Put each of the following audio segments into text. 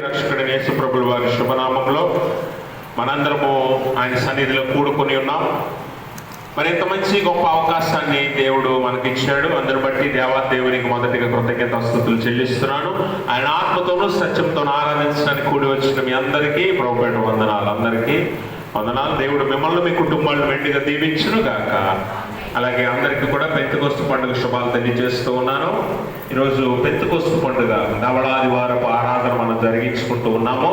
రక్షకుడైన యేసు ప్రభువు వారి శుభనామంలో మనందరము ఆయన సన్నిధిలో కూడుకొని ఉన్నాం. మరి ఇంత మంచి గొప్ప అవకాశాన్ని దేవుడు మనకిచ్చాడు. అందరి బట్టి దేవునికి మొదటిగా కృతజ్ఞతాస్తుతులు చెల్లిస్తున్నాను. ఆయన ఆత్మతోనూ సత్యంతోనూ ఆరాధించడానికి కూడి వచ్చిన మీ అందరికీ ప్రభుపేట వందనాలు. అందరికీ వందనాలు. దేవుడు మిమ్మల్ని మీ కుటుంబాలను మెండుగా దీవించును గాక. అలాగే అందరికీ కూడా పెంతెకొస్తు పండుగ శుభాలు తెలియజేస్తూ ఉన్నాను. ఈరోజు పెంతెకొస్తు పండుగ ధవళాదివారపు ఆరాధన మనం జరిగించుకుంటూ ఉన్నాము.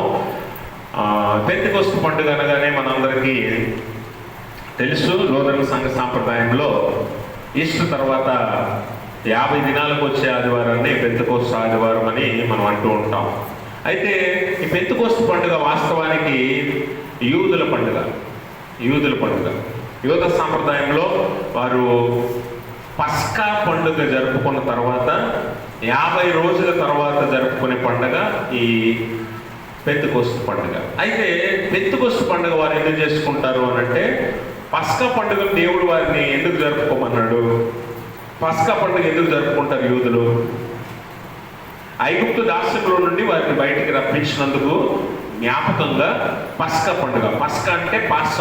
పెంతెకొస్తు పండుగ అనగానే మనందరికీ తెలుసు, లూథరన్ సంఘ సాంప్రదాయంలో ఈస్టర్ తర్వాత 50 దినాలకు వచ్చే ఆదివారాన్ని పెంతెకొస్తు ఆదివారం అని మనం అంటూ ఉంటాం. అయితే ఈ పెంతెకొస్తు పండుగ వాస్తవానికి యూదుల పండుగ. యూద సాంప్రదాయంలో వారు పస్కా పండుగ జరుపుకున్న తర్వాత 50 రోజుల తర్వాత జరుపుకునే పండుగ ఈ పెంతెకొస్తు పండుగ. అయితే పెంతెకొస్తు పండుగ వారు ఎందుకు చేసుకుంటారు అని అంటే, పస్కా పండుగ దేవుడు వారిని ఎందుకు జరుపుకోమన్నాడు? పస్కా పండుగ ఎందుకు జరుపుకుంటారు యూదులు? ఐగుప్తు దాస్యంలో నుండి వారిని బయటికి రప్పించినందుకు జ్ఞాపకంగా పస్కా పండుగ. పస్కా అంటే పాస్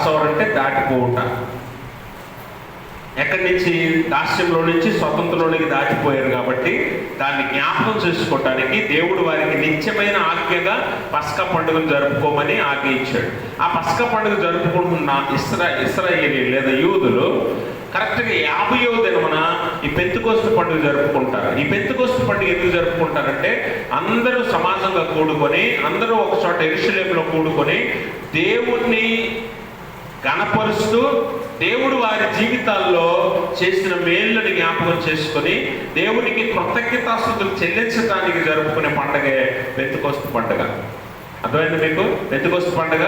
ఓవర్ అంటే దాటిపోవుట. ఎక్కడి నుంచి? దాస్యంలో నుంచి స్వతంత్రంలోనికి దాటిపోయారు కాబట్టి దాన్ని జ్ఞాపకం చేసుకోవటానికి దేవుడు వారికి నిత్యమైన ఆజ్ఞగా పస్కా పండుగను జరుపుకోమని ఆజ్ఞ ఇచ్చాడు. ఆ పస్కా పండుగ జరుపుకుంటున్న ఇశ్రాయేలీయులు లేదా యూదులు కరెక్ట్గా 50వ దినమున ఈ పెంతెకొస్తు పండుగ జరుపుకుంటారు. ఈ పెంతెకొస్తు పండుగ ఎందుకు జరుపుకుంటారంటే, అందరూ సమాజంగా కూడుకొని, అందరూ ఒక చోట యెరూషలేములో కూడుకొని దేవుణ్ణి ఘనపరుస్తూ, దేవుడు వారి జీవితాల్లో చేసిన మేళ్ళని జ్ఞాపకం చేసుకొని దేవునికి కృతజ్ఞతాస్తుతులు చెల్లించడానికి జరుపుకునే పండుగే పెంతెకొస్తు పండుగ. అర్థమైంది మీకు? పెంతెకొస్తు పండుగ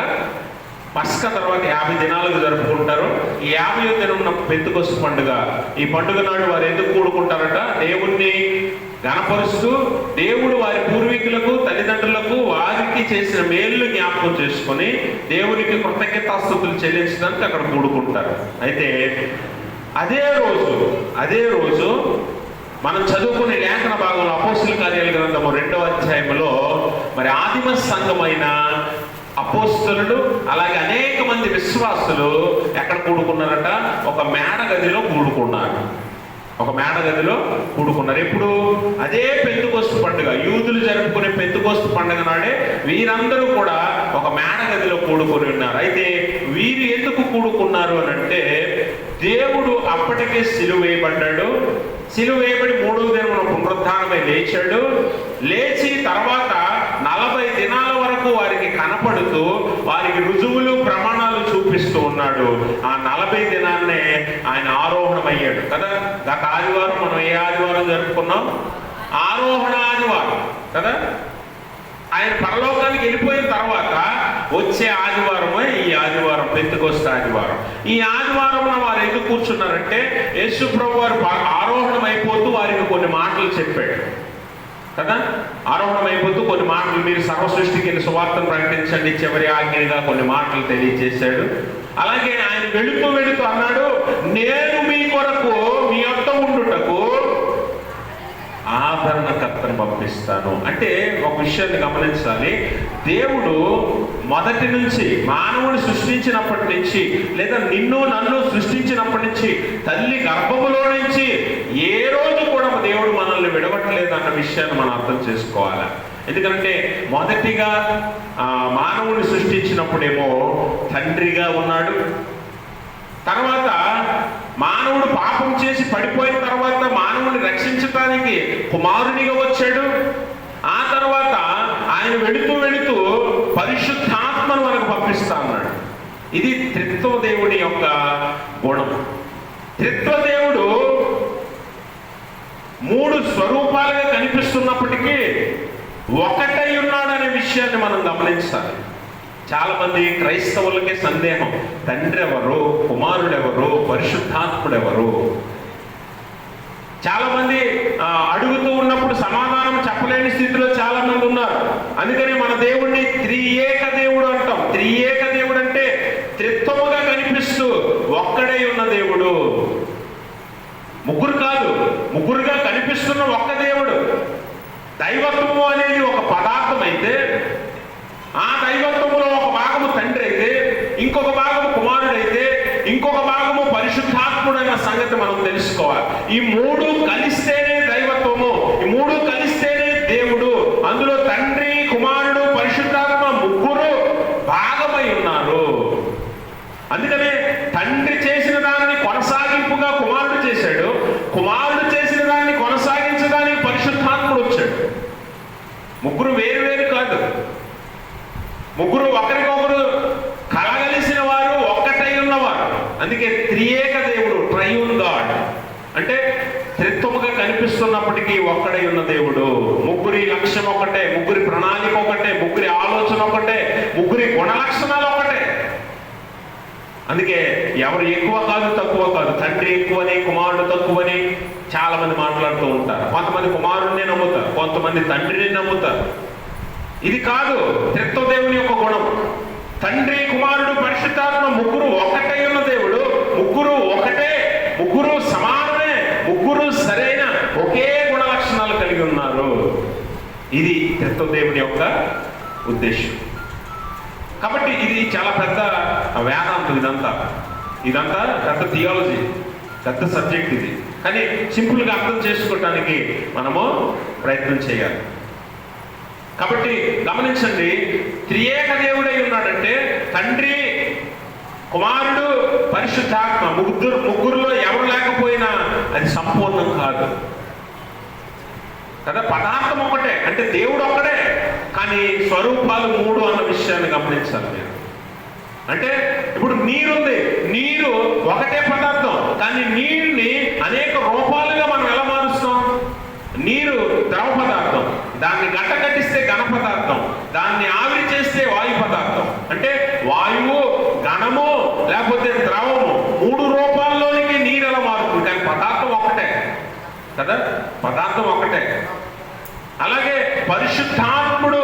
పస్కా తర్వాత 50 దినాలకు జరుపుకుంటారు. ఈ 50వ దినం పెంతెకొస్తు పండుగ. ఈ పండుగ నాడు వారు ఎందుకు కూడుకుంటారట? దేవుణ్ణి ఘనపరుస్తూ, దేవుడు వారి పూర్వీకులకు, తల్లిదండ్రులకు, వారికి చేసిన మేలు జ్ఞాపకం చేసుకొని దేవునికి కృతజ్ఞతాస్తుతులు చెల్లించడానికి అక్కడ కూడుకుంటారు. అయితే అదే రోజు మనం చదువుకునే లేఖన భాగంలో అపోస్తుల కార్యాల గ్రంథము 2వ అధ్యాయంలో మరి ఆదిమ సంఘమైన అపోస్తలుడు అలాగే అనేక మంది విశ్వాసులు ఎక్కడ కూడుకున్నారట? ఒక మేడ గదిలో కూడుకున్నారు. ఎప్పుడు? అదే పెంతెకొస్తు పండుగ, యూదులు జరుపుకునే పెంతెకొస్తు పండుగ నాడే వీరందరూ కూడా ఒక మేడ గదిలో కూడుకొని ఉన్నారు. అయితే వీరు ఎందుకు కూడుకున్నారు అని అంటే, దేవుడు అప్పటికే సిలువ వేయబడ్డాడు. సిలువ వేయబడి 3వ దినమున పునరుద్ధానమై లేచాడు. లేచి తర్వాత 40 దినాల వరకు వారికి కనపడుతూ, వారికి రుజువులు, ప్రమాణాలు చూపిస్తూ ఉన్నాడు. ఆ 40 దినాన్నే ఆయన ఆరోహణమయ్యాడు కదా. గత ఆదివారం మనం ఏ ఆదివారం జరుపుకున్నాం? ఆరోహణ ఆదివారం కదా. ఆయన పరలోకానికి వెళ్ళిపోయిన తర్వాత వచ్చే ఆదివారమే ఈ ఆదివారం, పెంతెకొస్తు ఆదివారం. ఈ ఆదివారంలో వారు ఎందుకు కూర్చున్నారంటే, యేసు ప్రభు వారు ఆరోహణం అయిపోతూ వారికి కొన్ని మాటలు చెప్పాడు కదా. ఆరోహణం అయిపోతూ కొన్ని మాటలు, మీరు సర్వ సృష్టికి వెళ్ళి సువార్తను ప్రకటించండి, చివరి ఆజ్ఞగా కొన్ని మాటలు తెలియజేశాడు. అలాగే ఆయన వెళుతూ అన్నాడు, నేను మీ కొరకు మీ యొద్ద ఉండుటకు ఆదరణకర్తను పంపిస్తాను. అంటే ఒక విషయాన్ని గమనించాలి. దేవుడు మొదటి నుంచి, మానవుని సృష్టించినప్పటి నుంచి, లేదా నిన్ను నన్ను సృష్టించినప్పటి నుంచి, తల్లి గర్భములో నుంచి ఏ రోజు కూడా దేవుడు మనల్ని విడవట్లేదు అన్న విషయాన్ని మనం అర్థం చేసుకోవాలి. ఎందుకంటే మొదటిగా మానవుని సృష్టించినప్పుడేమో తండ్రిగా ఉన్నాడు. తర్వాత మానవుడు పాపం చేసి పడిపోయిన తర్వాత మానవుని రక్షించడానికి కుమారునిగా వచ్చాడు. ఆ తర్వాత ఆయన వెళుతూ పరిశుద్ధాత్మను మనకు పంపిస్తా అన్నాడు. ఇది త్రిత్వ దేవుడి యొక్క గుణం. త్రిత్వ దేవుడు 3 స్వరూపాలుగా కనిపిస్తున్నప్పటికీ ఒకటై ఉన్నాడనే విషయాన్ని మనం గమనించాలి. చాలా మంది క్రైస్తవులకే సందేహం, తండ్రి ఎవరు, కుమారుడు ఎవరు, పరిశుద్ధాత్ముడు ఎవరు? చాలా మంది అడుగుతూ ఉన్నప్పుడు సమాధానం చెప్పలేని స్థితిలో చాలా మంది ఉన్నారు. అందుకని మన దేవుడిని త్రియేక దేవుడు అంటాం. త్రియేక దేవుడు అంటే త్రిత్వముగా కనిపిస్తూ ఒక్కడే ఉన్న దేవుడు. ముగ్గురు కాదు, ముగ్గురుగా కనిపిస్తున్న ఒక్క దేవుడు. దైవత్వము అనేది ఒక పదార్థం అయితే, ఆ దైవత్వములో ఒక భాగము తండ్రి అయితే, ఇంకొక భాగము కుమారుడైతే, ఇంకొక భాగము పరిశుద్ధాత్ముడు అన్న సంగతి మనం తెలుసుకోవాలి. ఈ మూడు కలిస్తేనే దైవత్వము, ఈ మూడు కలిస్తేనే దేవుడు. అందులో తండ్రి, కుమారుడు, పరిశుద్ధాత్మ ముగ్గురు భాగమై ఉన్నారు. అందుకనే తండ్రి చేసిన దాన్ని కొనసాగింపుగా కుమారుడు చేశాడు, కుమారుడు చేసిన దాన్ని కొనసాగించడానికి పరిశుద్ధాత్ముడు వచ్చాడు. ముగ్గురు వేరు వేరు కాదు, ముగ్గురు ఒకరికొకరు కలగలిసిన వారు, ఒక్కటై ఉన్నవారు. అందుకే త్రియేక దేవుడు, ట్రైయూన్ గాడ్ అంటే త్రిత్వముగా కనిపిస్తున్నప్పటికీ ఒక్కడై ఉన్న దేవుడు. ముగ్గురి లక్ష్యం ఒకటే, ముగ్గురి ప్రణాళిక ఒకటే, ముగ్గురి ఆలోచన ఒకటే, ముగ్గురి గుణ లక్షణాలు ఒకటే. అందుకే ఎవరు ఎక్కువ కాదు, తక్కువ కాదు. తండ్రి ఎక్కువని, కుమారుడు తక్కువని చాలా మంది మాట్లాడుతూ ఉంటారు. కొంతమంది కుమారుడిని నమ్ముతారు, కొంతమంది తండ్రిని నమ్ముతారు. ఇది కాదు త్రిత్వ దేవుని యొక్క గుణం. తండ్రి, కుమారుడు, పరిశుద్ధాత్మ ముగ్గురు ఒకటై ఉన్న దేవుడు. ముగ్గురు ఒకటే, ముగ్గురు సమానమే, ముగ్గురు సరైన ఒకే గుణ లక్షణాలు కలిగి ఉన్నారు. ఇది త్రిత్వ దేవుని యొక్క ఉద్దేశం. కాబట్టి ఇది చాలా పెద్ద వేదాంతం. ఇదంతా పెద్ద థియాలజీ, పెద్ద సబ్జెక్ట్ ఇది. కానీ సింపుల్గా అర్థం చేసుకోవటానికి మనము ప్రయత్నం చేయాలి. కాబట్టి గమనించండి, త్రియేక దేవుడై ఉన్నాడంటే తండ్రి, కుమారుడు, పరిశుద్ధాత్మ ముగ్గురులో ఎవరు లేకపోయినా అది సంపూర్ణం కాదు కదా. పదార్థం ఒకటే అంటే దేవుడు ఒక్కడే, కానీ స్వరూపాలు మూడు అన్న విషయాన్ని గమనించాలి మీరు. అంటే ఇప్పుడు నీరుంది, నీరు ఒకటే పదార్థం, కానీ నీరుని అనేక రూపాలుగా మనం ఎలా మారుస్తాం? నీరు ద్రవ పదార్థం, దాన్ని గంట కట్టిస్తే ఘన పదార్థం, దాన్ని ఆవిరి చేస్తే వాయు పదార్థం. అంటే వాయువు, ఘనము లేకపోతే ద్రవము, మూడు రూపాల్లోనికి నీరు ఎలా మారుతుంది, కానీ పదార్థం ఒకటే కదా, పదార్థం ఒకటే. అలాగే పరిశుద్ధాత్ముడు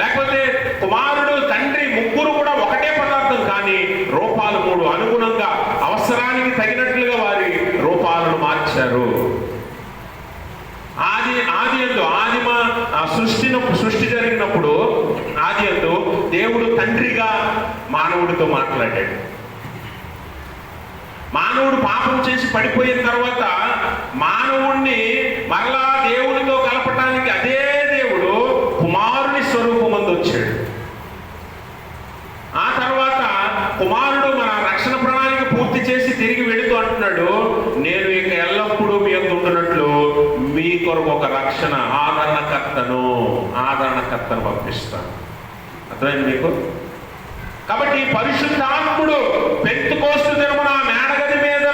లేకపోతే కుమారుడు, తండ్రి ముగ్గురు కూడా ఒకటే పదార్థం, కానీ రూపాలు మూడు. అనుగుణంగా అవసరానికి తగినట్లుగా వారి రూపాలను మార్చారు. సృష్టి జరిగినప్పుడు ఆది యందు దేవుడు తండ్రిగా మానవుడితో మాట్లాడాడు. మానవుడు పాపం చేసి పడిపోయిన తర్వాత మానవుణ్ణి మరలా దేవుడితో కలపటానికి అదే దేవుడు కుమారుని స్వరూపమందు వచ్చాడు. ఆ తర్వాత కుమారుడు మన రక్షణ ప్రణాళిక పూర్తి చేసి తిరిగి వెళుతూ అంటున్నాడు, నేను ఇక ఎల్లప్పుడూ మీ యొద్ద ఉండునట్లు మీ కొరకు ఒక రక్షణ ఆదరణకర్తను పంపిస్తాను. అర్థమైంది మీకు? కాబట్టి పరిశుద్ధాత్ముడు పెంతెకోస్తు దినమున మేడగది మీద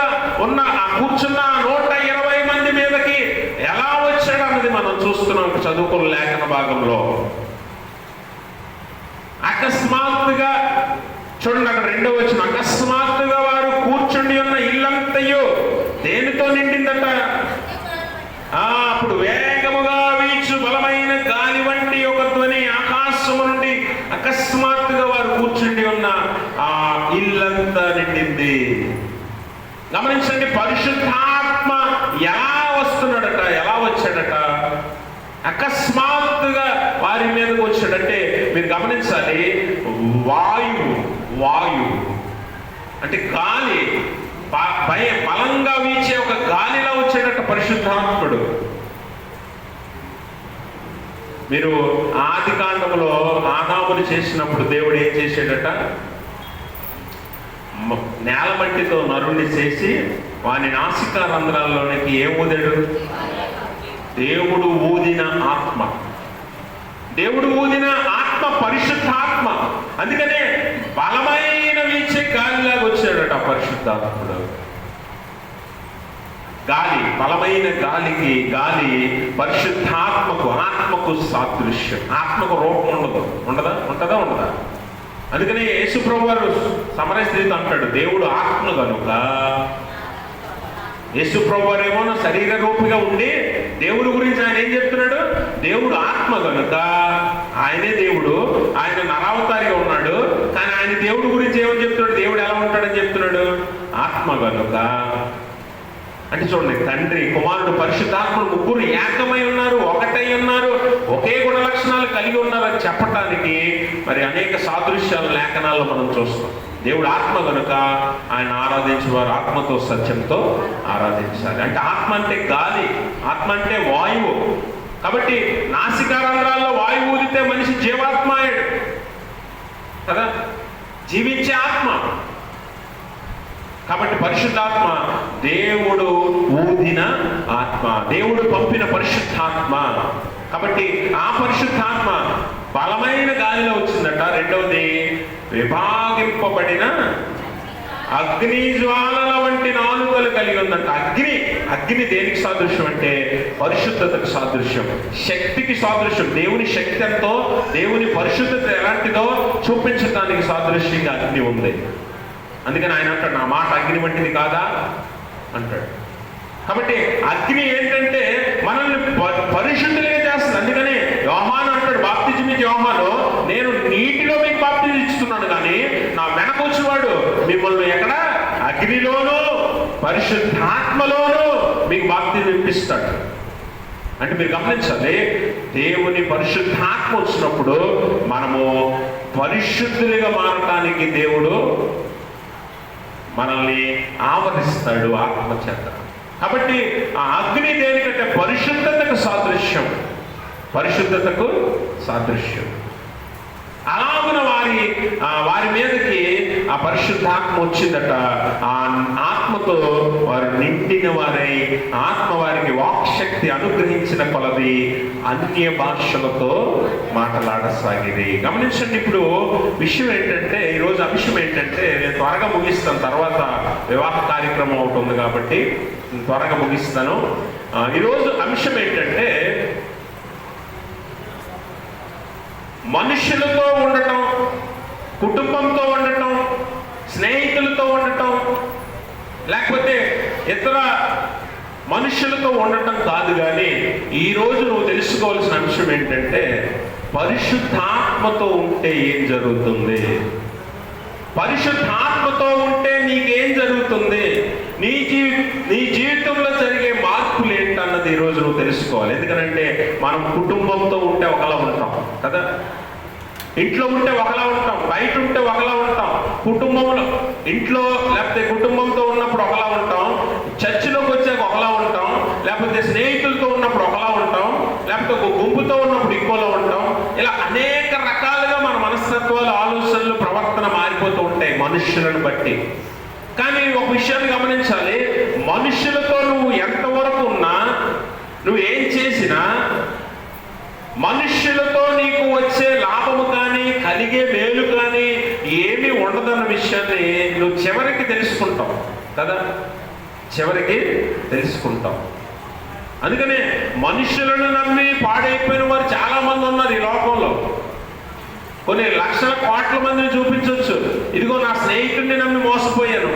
ఉన్న కూర్చున్న 120 మంది మీదకి ఎలా వచ్చాడు అన్నది మనం చూస్తున్నాం చదువుకున్న లేఖన భాగంలో. అకస్మాత్తుగా చూడండి, అక్కడ 2వ వచనం, అకస్మాత్తుగా వారు కూర్చుండి ఉన్న ఇల్లంతయు దేనితో నిండిందట? అప్పుడు వేగముగా వీచు బలమైన గాలి వంటి ఒక ధ్వని ఆకాశము నుండి అకస్మాత్తుగా వారు కూర్చుండి ఉన్న ఆ ఇల్లంతా నిండింది. గమనించండి, పరిశుద్ధాత్మ ఎలా వస్తున్నాడట, ఎలా వచ్చాడట? అకస్మాత్తుగా వారి మీదకి వచ్చాడంటే మీరు గమనించాలి, వాయువు అంటే గాలి, బలంగా వీచే ఒక గాలిలా వచ్చేటట్టు పరిశుద్ధాత్ముడు. మీరు ఆది కాండములో ఆదామును చేసినప్పుడు దేవుడు ఏం చేశాడట? నేల మట్టితో నరుణ్ణి చేసి వాని నాసికా రంధ్రాల్లోనికి ఏం ఊదాడు? దేవుడు ఊదిన ఆత్మ. దేవుడు ఊదిన ఆత్మ పరిశుద్ధాత్మ. అందుకనే బలమైన వీచే గాలిలాగా వచ్చాడట పరిశుద్ధాత్ముడు. గాలి, బలమైన గాలికి, గాలి పరిశుద్ధాత్మకు, ఆత్మకు సాదృశ్యం. ఆత్మకు రూపం ఉంటదా? అందుకని యేసు ప్రభువు వారు సమరయ స్త్రీతో అంటాడు, దేవుడు ఆత్మ కనుక. యేసు ప్రభువు వారు ఏమో శరీర రూపిగా ఉండి దేవుడి గురించి ఆయన ఏం చెప్తున్నాడు? దేవుడు ఆత్మ కనుక. ఆయనే దేవుడు, ఆయన నరావతారిగా ఉన్నాడు, కానీ ఆయన దేవుడి గురించి ఏమని చెప్తున్నాడు? దేవుడు ఎలా ఉంటాడని చెప్తున్నాడు? ఆత్మ కనుక. అంటే చూడండి, తండ్రి, కుమారుడు, పరిశుద్ధాత్ముడు ముగ్గురు ఏకమై ఉన్నారు, ఒకటై ఉన్నారు, ఒకే గుణ లక్షణాలు కలిగి ఉన్నారని చెప్పటానికి మరి అనేక సాదృశ్యాలు లేఖనాల్లో మనం చూస్తాం. దేవుడు ఆత్మ కనుక ఆయన ఆరాధించేవారు ఆత్మతో సత్యంతో ఆరాధించాలి. అంటే ఆత్మ అంటే గాలి, ఆత్మ అంటే వాయువు. కాబట్టి నాసికారంధ్రాల్లో వాయువు ఊదితే మనిషి జీవాత్మాయుడు కదా, జీవించే ఆత్మ. కాబట్టి పరిశుద్ధాత్మ దేవుడు ఊదిన ఆత్మ, దేవుడు పంపిన పరిశుద్ధాత్మ. కాబట్టి ఆ పరిశుద్ధాత్మ బలమైన గాలిలో వచ్చిందట. రెండవది, విభాగింపబడిన అగ్ని జ్వాలల వంటి నాలుకలు కలిగి ఉందంట. అగ్ని దేనికి సాదృశ్యం అంటే పరిశుద్ధతకు సాదృశ్యం, శక్తికి సాదృశ్యం. దేవుని శక్తి ఎంతో, దేవుని పరిశుద్ధత ఎలాంటిదో చూపించడానికి సాదృశ్యంగా అగ్ని ఉంది. అందుకని ఆయన అంటాడు, నా మాట అగ్ని వంటిది కాదా అంటాడు. కాబట్టి అగ్ని ఏంటంటే మనల్ని పరిశుద్ధులుగా చేస్తుంది. అందుకని యోహాను అంటాడు, బాప్తిజం ఇచ్చే యోహాను, నేను నీటిలో మీకు బాప్తిజం ఇస్తున్నాను, కానీ నా వెనక వచ్చేవాడు మిమ్మల్ని ఎక్కడ అగ్నిలోనూ పరిశుద్ధాత్మలోనూ మీకు బాప్తిజం ఇప్పిస్తాడు. అంటే మీరు గమనించాలి, దేవుని పరిశుద్ధాత్మ వచ్చినప్పుడు మనము పరిశుద్ధులుగా మారటానికి దేవుడు మనల్ని ఆవరిస్తాడు ఆత్మ చేత. కాబట్టి ఆ అగ్ని దేనికంటే పరిశుద్ధతకు సాదృశ్యం, పరిశుద్ధతకు సాదృశ్యం. అలాగున వారి మీదకి ఆ పరిశుద్ధాత్మ వచ్చిందట. ఆ ఆత్మతో వారు నిండిన వారై, ఆత్మ వారికి వాక్శక్తి అనుగ్రహించిన కొలది అన్య భాషలతో మాట్లాడసాగిరి. గమనించండి, ఇప్పుడు విషయం ఏంటంటే, ఈరోజు అంశం ఏంటంటే, నేను త్వరగా ముగిస్తాను, తర్వాత వివాహ కార్యక్రమం ఒకటి ఉంది కాబట్టి త్వరగా ముగిస్తాను. ఈరోజు అంశం ఏంటంటే, మనుషులతో ఉండటం, కుటుంబంతో ఉండటం, స్నేహితులతో ఉండటం, లేకపోతే ఇతర మనుషులతో ఉండటం కాదు. కానీ ఈరోజు నువ్వు తెలుసుకోవాల్సిన అంశం ఏంటంటే, పరిశుద్ధాత్మతో ఉంటే ఏం జరుగుతుంది, పరిశుద్ధాత్మతో ఉంటే నీకేం జరుగుతుంది, నీ జీవితంలో జరిగే మార్పులు ఏంటన్నది ఈరోజు నువ్వు తెలుసుకోవాలి. ఎందుకంటే మనం కుటుంబంతో ఉంటే ఒకలా ఉంటాం కదా, ఇంట్లో ఉంటే ఒకలా ఉంటాం, బయట ఉంటే ఒకలా ఉంటాం, కుటుంబంలో ఇంట్లో లేకపోతే కుటుంబంతో ఉన్నప్పుడు ఒకలా ఉంటాం, చర్చిలోకి వచ్చాక ఒకలా ఉంటాం, లేకపోతే స్నేహితులతో ఉన్నప్పుడు ఒకలా ఉంటాం, లేకపోతే ఒక గుంపుతో ఉన్నప్పుడు ఇంకోలా ఉంటాం. ఇలా అనేక రకాలుగా మన మనస్తత్వాలు, ఆలోచనలు, ప్రవర్తన మారిపోతూ ఉంటాయి మనుషులను బట్టి. కానీ ఒక విషయాన్ని గమనించాలి, మనుషులతో నువ్వు ఎంతవరకు ఉన్నా, నువ్వు ఏం చేసినా, మనుష్యులతో నీకు వచ్చే లాభము కానీ కలిగే మేలు కానీ ఏమీ ఉండదన్న విషయాన్ని నువ్వు చివరికి తెలుసుకుంటావు కదా, చివరికి తెలుసుకుంటావు. అందుకనే మనుషులను నమ్మి పాడైపోయిన వారు చాలా మంది ఉన్నారు ఈ లోకంలో. కొన్ని లక్షల కోట్ల మందిని చూపించవచ్చు. ఇదిగో నా స్నేహితుడిని నమ్మి మోసపోయాను,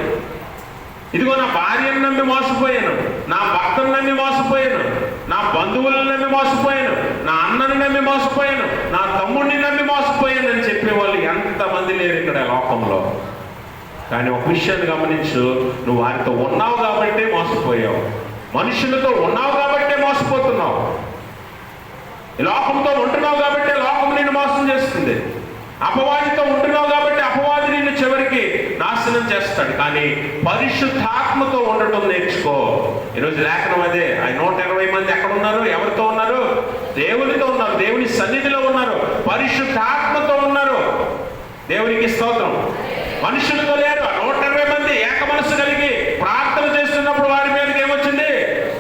ఇదిగో నా భార్యను నమ్మి మోసపోయాను, నా భర్తను నమ్మి మోసపోయాను, నా బంధువులను నమ్మి మోసపోయాను, నా అన్నని నమ్మి మోసపోయాను, నా తమ్ముడిని నమ్మి మోసపోయాను అని చెప్పేవాళ్ళు ఎంతమంది లేరు ఇక్కడ లోకంలో. కానీ ఒక విషయాన్ని గమనించు, నువ్వు వారితో ఉన్నావు కాబట్టే మోసపోయావు, మనుషులతో ఉన్నావు కాబట్టే మోసపోతున్నావు, లోకంతో ఉంటున్నావు కాబట్టే లోకం నిన్ను మోసం చేస్తుంది, అపవాదితో ఉంటున్నావు కాబట్టి అపవాది నిన్ను చివరికి నాశనం చేస్తాడు. కానీ పరిశుద్ధాత్మతో ఉండటం నేర్చుకో. ఈరోజు లేఖనం అదే. 120 మంది ఎక్కడ ఉన్నారు, ఎవరితో ఉన్నారు? దేవునితో ఉన్నారు, దేవుని సన్నిధిలో ఉన్నారు, పరిశుద్ధాత్మతో ఉన్నారు. దేవునికి స్తోత్రం. మనుషులతో లేరు. 120 మంది ఏక మనసు కలిగి ప్రార్థన చేస్తున్నప్పుడు వారి మీదకి ఏమొచ్చింది?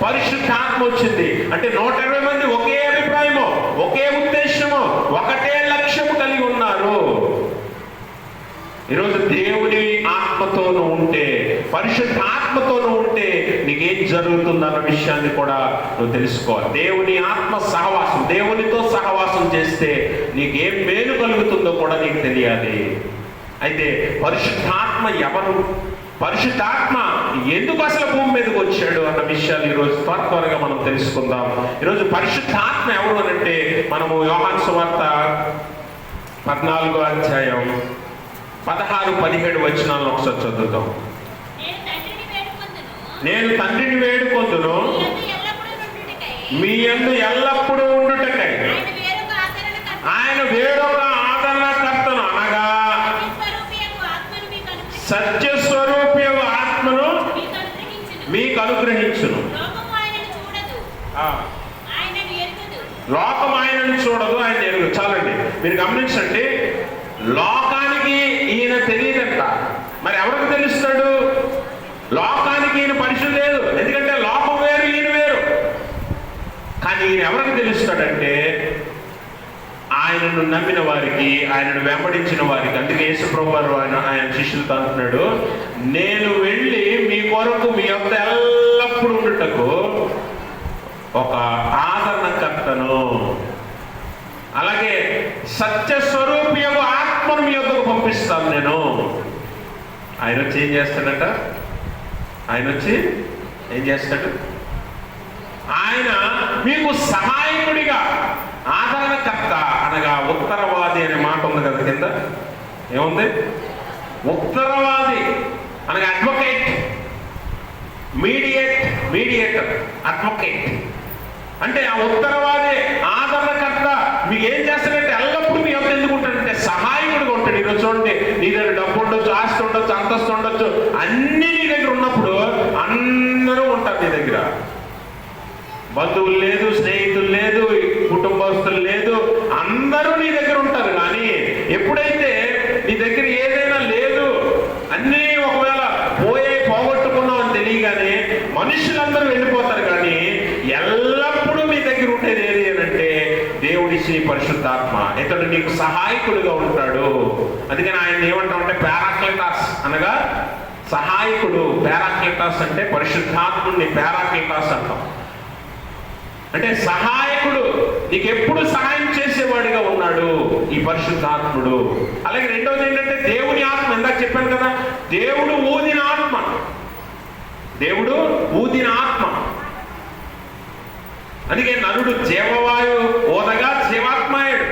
పరిశుద్ధాత్మ వచ్చింది. అంటే 120 మంది ఒకే అభిప్రాయము, ఒకే ఉద్దేశము, ఒకటే లక్ష్యము కలిగి ఉన్నారు. ఈరోజు దేవుని ఆత్మతోనూ ఉంటే, పరిశుద్ధాత్మతోనూ ఉంటే నీకేం జరుగుతుందన్న విషయాన్ని కూడా నువ్వు తెలుసుకోవాలి. దేవుని ఆత్మ సహవాసం, దేవునితో సహవాసం చేస్తే నీకేం మేలు కలుగుతుందో కూడా నీకు తెలియాలి. అయితే పరిశుద్ధాత్మ ఎవరు, పరిశుద్ధాత్మ ఎందుకు అసలు భూమి మీదకి వచ్చాడు అన్న విషయాలు ఈరోజు త్వరగా మనం తెలుసుకుందాం. ఈరోజు పరిశుద్ధాత్మ ఎవరు అని అంటే, మనము యోహాను సువార్త 14వ అధ్యాయం 16-17 వచనాలను ఒకసారి చదువుతాం. నేను తండ్రిని వేడుకొందును మీ యందు ఎల్లప్పుడూ ఉండుటకై. ఆయన వేరొక ఆదరణకర్తను అనగా సత్యస్వరూపి ఆత్మను మీకు అనుగ్రహించును. లోకం ఆయనను చూడదు, ఆయన ఎరుగు. చాలండి, మీరు గమనించండి. లోకానికి ఈయన తెలియదంట, మరి ఎవరికి తెలుస్తాడు? లోకానికి ఈయన పరిచయం లేదు, ఎందుకంటే లోకం వేరు, ఈయన వేరు. కానీ ఈయన ఎవరికి తెలుస్తాడంటే ఆయనను నమ్మిన వారికి, ఆయనను వెంబడించిన వారికి. అందుకే యేసుప్రభువు వారు ఆయన శిష్యులతో అంటున్నాడు, నేను వెళ్ళి మీ కొరకు మీ యొక్క ఎల్లప్పుడూ ఉండుటకు ఒక ఆదరణకర్తను, అలాగే సత్యస్వరూపి ఆత్మను మీ యొక్కకు పంపిస్తాను నేను. ఆయన వచ్చి ఏం చేస్తాడట? ఆయన వచ్చి ఏం చేస్తాడు? ఆయన మీకు సహాయకుడిగా, ఆదరణకర్త అనగా ఉత్తరవాది అనే మాట ఉంది కదా కింద, ఏముంది? ఉత్తరవాది అనగా అడ్వకేట్, మీడియేటర్, అడ్వకేట్ అంటే ఆ ఉత్తరవాది, ఆదరణకర్త. మీకు ఏం చేస్తాడంటే ఎల్లప్పుడూ మీ యొక్క ఎందుకు ఉంటాడంటే సహాయకుడిగా ఉంటాడు. ఈరోజు చూడండి, నీ దగ్గర డబ్బు ఉండొచ్చు, ఆస్తి ఉండొచ్చు, అంతస్తు ఉండొచ్చు, అన్ని నీ దగ్గర ఉన్నప్పుడు అందరూ ఉంటారు నీ దగ్గర. బంధువులు లేదు, స్నేహితులు లేదు, కుటుంబస్తులు లేదు, అందరూ నీ దగ్గర ఉంటారు. కానీ ఎప్పుడైతే నీ దగ్గర ఏదైనా లేదు, అన్నీ ఒకవేళ పోగొట్టుకున్నావు అని తెలియగానే మనుషులందరూ వెళ్ళిపోతారు. కానీ ఎల్లప్పుడూ మీ దగ్గర ఉండేది ఏది అంటే దేవుడిచ్చిన పరిశుద్ధాత్మ. ఇతడు నీకు సహాయకుడిగా ఉంటాడు. అందుకని ఆయన ఏమంటామంటే పారాక్లిటాస్ అనగా సహాయకుడు. పారాక్లిటాస్ అంటే పరిశుద్ధాత్ముడిని పారాక్లిటాస్ అంటాం. అంటే సహాయకుడు, నీకు ఎప్పుడు సహాయం చేసేవాడిగా ఉన్నాడు ఈ పరిశుద్ధాత్ముడు. అలాగే రెండవది ఏంటంటే దేవుని ఆత్మ. ఇందాక చెప్పాను కదా, దేవుడు ఊదిన ఆత్మ. దేవుడు ఊదిన ఆత్మ. అందుకే నరుడు జీవవాయు ఓదగా జీవాత్మాయుడు.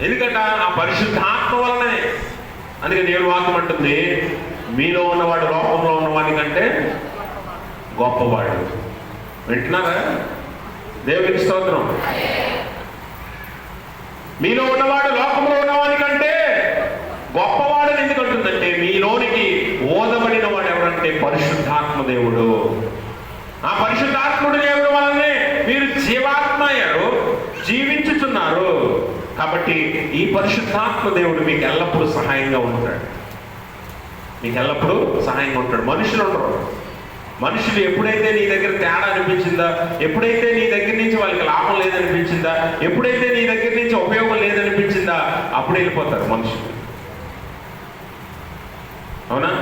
ఎందుకంటే ఆ పరిశుద్ధాత్మ వలనే. అందుకే దేవుడు వాక్యం అంటుంది, మీలో ఉన్నవాడు లోకంలో ఉన్నవాడి కంటే గొప్పవాడు. వింటున్నారా? దేవునికి స్తోత్రం. మీలో ఉన్నవాడు లోకంలో ఉన్నవాడి కంటే గొప్పవాడని ఎందుకు అంటుందంటే మీలోనికి ఓదబడిన వాడు ఎవరంటే పరిశుద్ధాత్మ దేవుడు. ఆ పరిశుద్ధాత్ముడు దేవుడు వలనే మీరు జీవాత్మ అయ్యారు, జీవించుచున్నారు. కాబట్టి ఈ పరిశుద్ధాత్మ దేవుడు మీకు ఎల్లప్పుడూ సహాయంగా ఉంటాడు. మీకు ఎల్లప్పుడూ సహాయంగా ఉంటాడు. మనుషులు ఉండరు. మనుషులు ఎప్పుడైతే నీ దగ్గర తేడా అనిపించిందా, ఎప్పుడైతే నీ దగ్గర నుంచి వాళ్ళకి లాభం లేదనిపించిందా, ఎప్పుడైతే నీ దగ్గర నుంచి ఉపయోగం లేదనిపించిందా, అప్పుడు వెళ్ళిపోతారు మనుషులు. అవునా?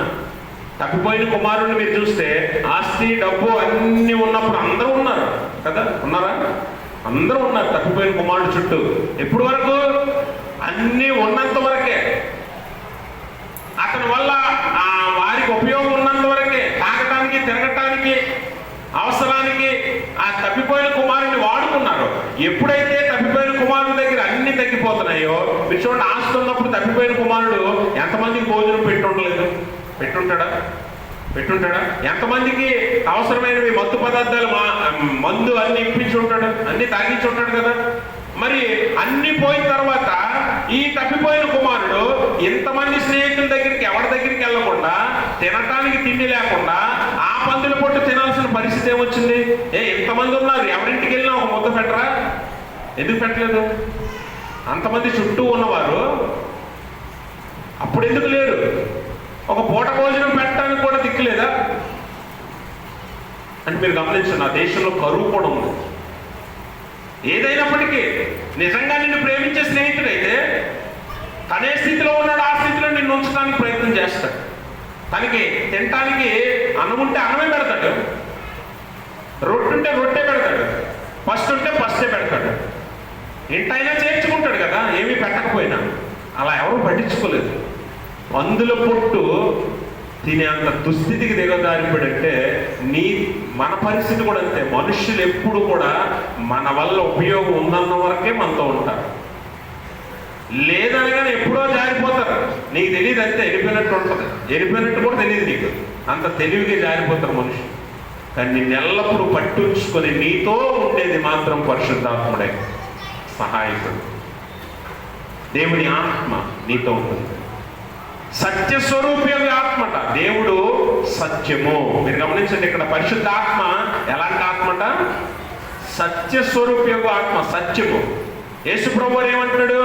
తప్పిపోయిన కుమారుని మీరు చూస్తే ఆస్తి, డబ్బు అన్ని ఉన్నప్పుడు అందరూ ఉన్నారు కదా, ఉన్నారా? అందరూ ఉన్నారు తప్పిపోయిన కుమారుడు చుట్టూ. ఎప్పుడు వరకు? అన్నీ ఉన్నంత వరకే. అతని వల్ల వారికి ఉపయోగం ఉన్నంత వరకే. తాగటానికి, తిరగటానికి, అవసరానికి ఆ తప్పిపోయిన కుమారుని వాడుకున్నారు. ఎప్పుడైతే తప్పిపోయిన కుమారుడి దగ్గర అన్ని తగ్గిపోతున్నాయో, మీరు చూడండి, ఆస్తి ఉన్నప్పుడు తప్పిపోయిన కుమారుడు ఎంతమందికి భోజనం పెట్టుండలేదు? పెట్టుంటాడా? ఎంతమందికి అవసరమైనవి మత్తు పదార్థాలు, మందు అన్ని ఇప్పించి ఉంటాడు, అన్ని తాగించి ఉంటాడు కదా. మరి అన్ని పోయిన తర్వాత ఈ తప్పిపోయిన కుమారుడు ఎంతమంది స్నేహితుల దగ్గరికి, ఎవరి దగ్గరికి వెళ్ళకుండా, తినటానికి తిండి లేకుండా ఆ పందుల పొట్టు తినాల్సిన పరిస్థితి ఏమొచ్చింది? ఎంతమంది ఉన్నారు, ఎవరింటికి వెళ్ళినా ఒక ముద్ద పెట్టరా? ఎందుకు పెట్టలేదు? అంతమంది చుట్టూ ఉన్నవారు అప్పుడు ఎందుకు లేరు? ఒక పూట భోజనం పెట్టడానికి కూడా దిక్కులేదా? అంటే మీరు గమనించండి, ఆ దేశంలో కరువు కూడా ఉంది. ఏదైనప్పటికీ నిజంగా నిన్ను ప్రేమించే స్నేహితుడైతే తనే స్థితిలో ఉన్నాడు, ఆ స్థితిలో నిన్ను ఉంచడానికి ప్రయత్నం చేస్తాడు. తనకి తినటానికి అన్నం ఉంటే అన్నమే పెడతాడు, రొట్టె ఉంటే రొట్టె పెడతాడు, పస్తు ఉంటే పస్తే పెడతాడు. ఇంటైనా చేర్చుకుంటాడు కదా, ఏమీ పెట్టకపోయినా. అలా ఎవరు పట్టించుకోలేదు. పందుల పొట్టు తినేంత దుస్థితికి దిగజారిపోయాడంటే మన పరిస్థితి కూడా అంతే. మనుషులు ఎప్పుడు కూడా మన వల్ల ఉపయోగం ఉందన్న వరకే మనతో ఉంటారు, లేదనగానే ఎప్పుడో జారిపోతారు. నీకు తెలియదు, అంతే, వెళ్ళిపోయినట్టు ఉంటుంది. వెళ్ళిపోయినట్టు కూడా తెలియదు నీకు. అంత తెలివిగా జారిపోతారు మనుషులు. కానీ నిన్ను ఎల్లప్పుడూ పట్టుంచుకొని నీతో ఉండేది మాత్రం పరిశుద్ధాత్ముడే, సహాయకుడు. దేవుని ఆత్మ నీతో ఉంటుంది. సత్యస్వరూపి ఆత్మట. దేవుడు సత్యము. మీరు గమనించండి, ఇక్కడ పరిశుద్ధాత్మ ఎలాంటి ఆత్మట? సత్యస్వరూపి ఆత్మ, సత్యము. యేసు ప్రభువు ఏమంటున్నాడు?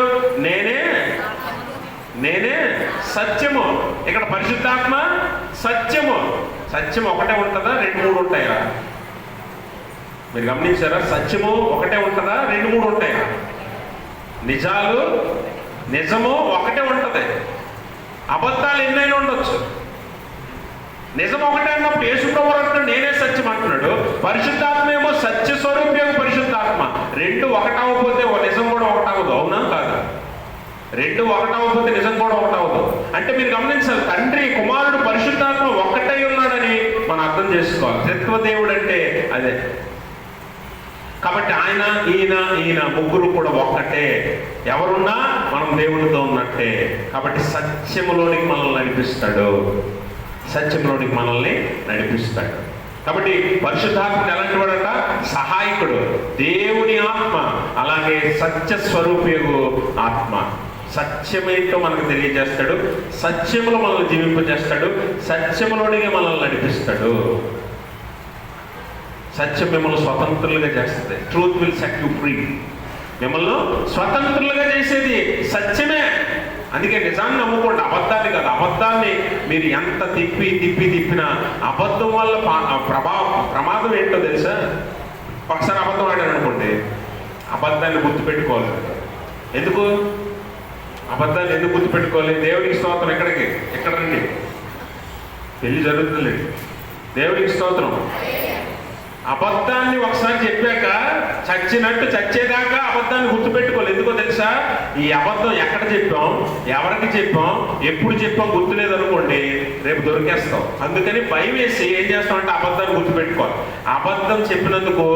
నేనే సత్యము. ఇక్కడ పరిశుద్ధాత్మ సత్యము. సత్యం ఒకటే ఉంటుందా, 2-3 ఉంటాయా? మీరు గమనించారా? సత్యము ఒకటే ఉంటుందా, 2-3 ఉంటాయా? నిజము ఒకటే ఉంటుంది. అబద్ధాలు ఎన్నైనా ఉండొచ్చు. నిజం ఒకటే అన్నప్పుడు యేసు ప్రభువు అంటున్నాడు నేనే సత్యం అంటున్నాడు. పరిశుద్ధాత్మ ఏమో సత్య స్వరూపం పరిశుద్ధాత్మ. 2 ఒకటవకపోతే నిజం కూడా ఒకటవదు. అవునా కాదా? 2 ఒకటవకపోతే నిజం కూడా ఒకటవదు. అంటే మీరు గమనించాలి, తండ్రి కుమారుడు పరిశుద్ధాత్మ ఒక్కటై ఉన్నాడని మనం అర్థం చేసుకోవాలి. త్రిత్వ దేవుడు అంటే అదే. కాబట్టి ఆయన ఈయన ముగ్గురు కూడా ఒక్కటే. ఎవరున్నా మనం దేవునితో ఉన్నట్టే. కాబట్టి సత్యములోనికి మనల్ని నడిపిస్తాడు. కాబట్టి పరిశుద్ధాత్మ ఎలాంటి వాడట? సహాయకుడు, దేవుని ఆత్మ, అలాగే సత్య స్వరూపయోగు ఆత్మ. సత్యమేంటో మనకు తెలియజేస్తాడు, సత్యములో మనల్ని జీవింపజేస్తాడు, సత్యములోనికి మనల్ని నడిపిస్తాడు. సత్యం మిమ్మల్ని స్వతంత్రులుగా చేస్తుంది. Truth will set you free. మిమ్మల్ని స్వతంత్రులుగా చేసేది సత్యమే. అందుకే నిజాన్ని నమ్ముకోండి, అబద్ధాన్ని కాదు. అబద్ధాన్ని మీరు ఎంత తిప్పినా అబద్ధం వల్ల ప్రమాదం ఏంటో తెలుసా? ఒకసారి అబద్ధం ఆడారు అనుకోండి, అబద్ధాన్ని గుర్తుపెట్టుకోవాలి. ఎందుకు అబద్ధాన్ని ఎందుకు గుర్తుపెట్టుకోవాలి? దేవుడికి స్తోత్రం. ఎక్కడ రండి, పెళ్లి జరుగుతుంది. దేవుడికి స్తోత్రం. అబద్ధాన్ని ఒకసారి చెప్పాక చచ్చినట్టు చచ్చేదాకా అబద్ధాన్ని గుర్తుపెట్టుకోవాలి. ఎందుకో తెలుసా? ఈ అబద్ధం ఎక్కడ చెప్పాం, ఎవరికి చెప్పాం, ఎప్పుడు చెప్పాం గుర్తులేదు అనుకోండి, రేపు దొరికేస్తాం. అందుకని భయం వేసి ఏం చేస్తామంటే అబద్ధాన్ని గుర్తుపెట్టుకోవాలి. అబద్ధం చెప్పినందుకు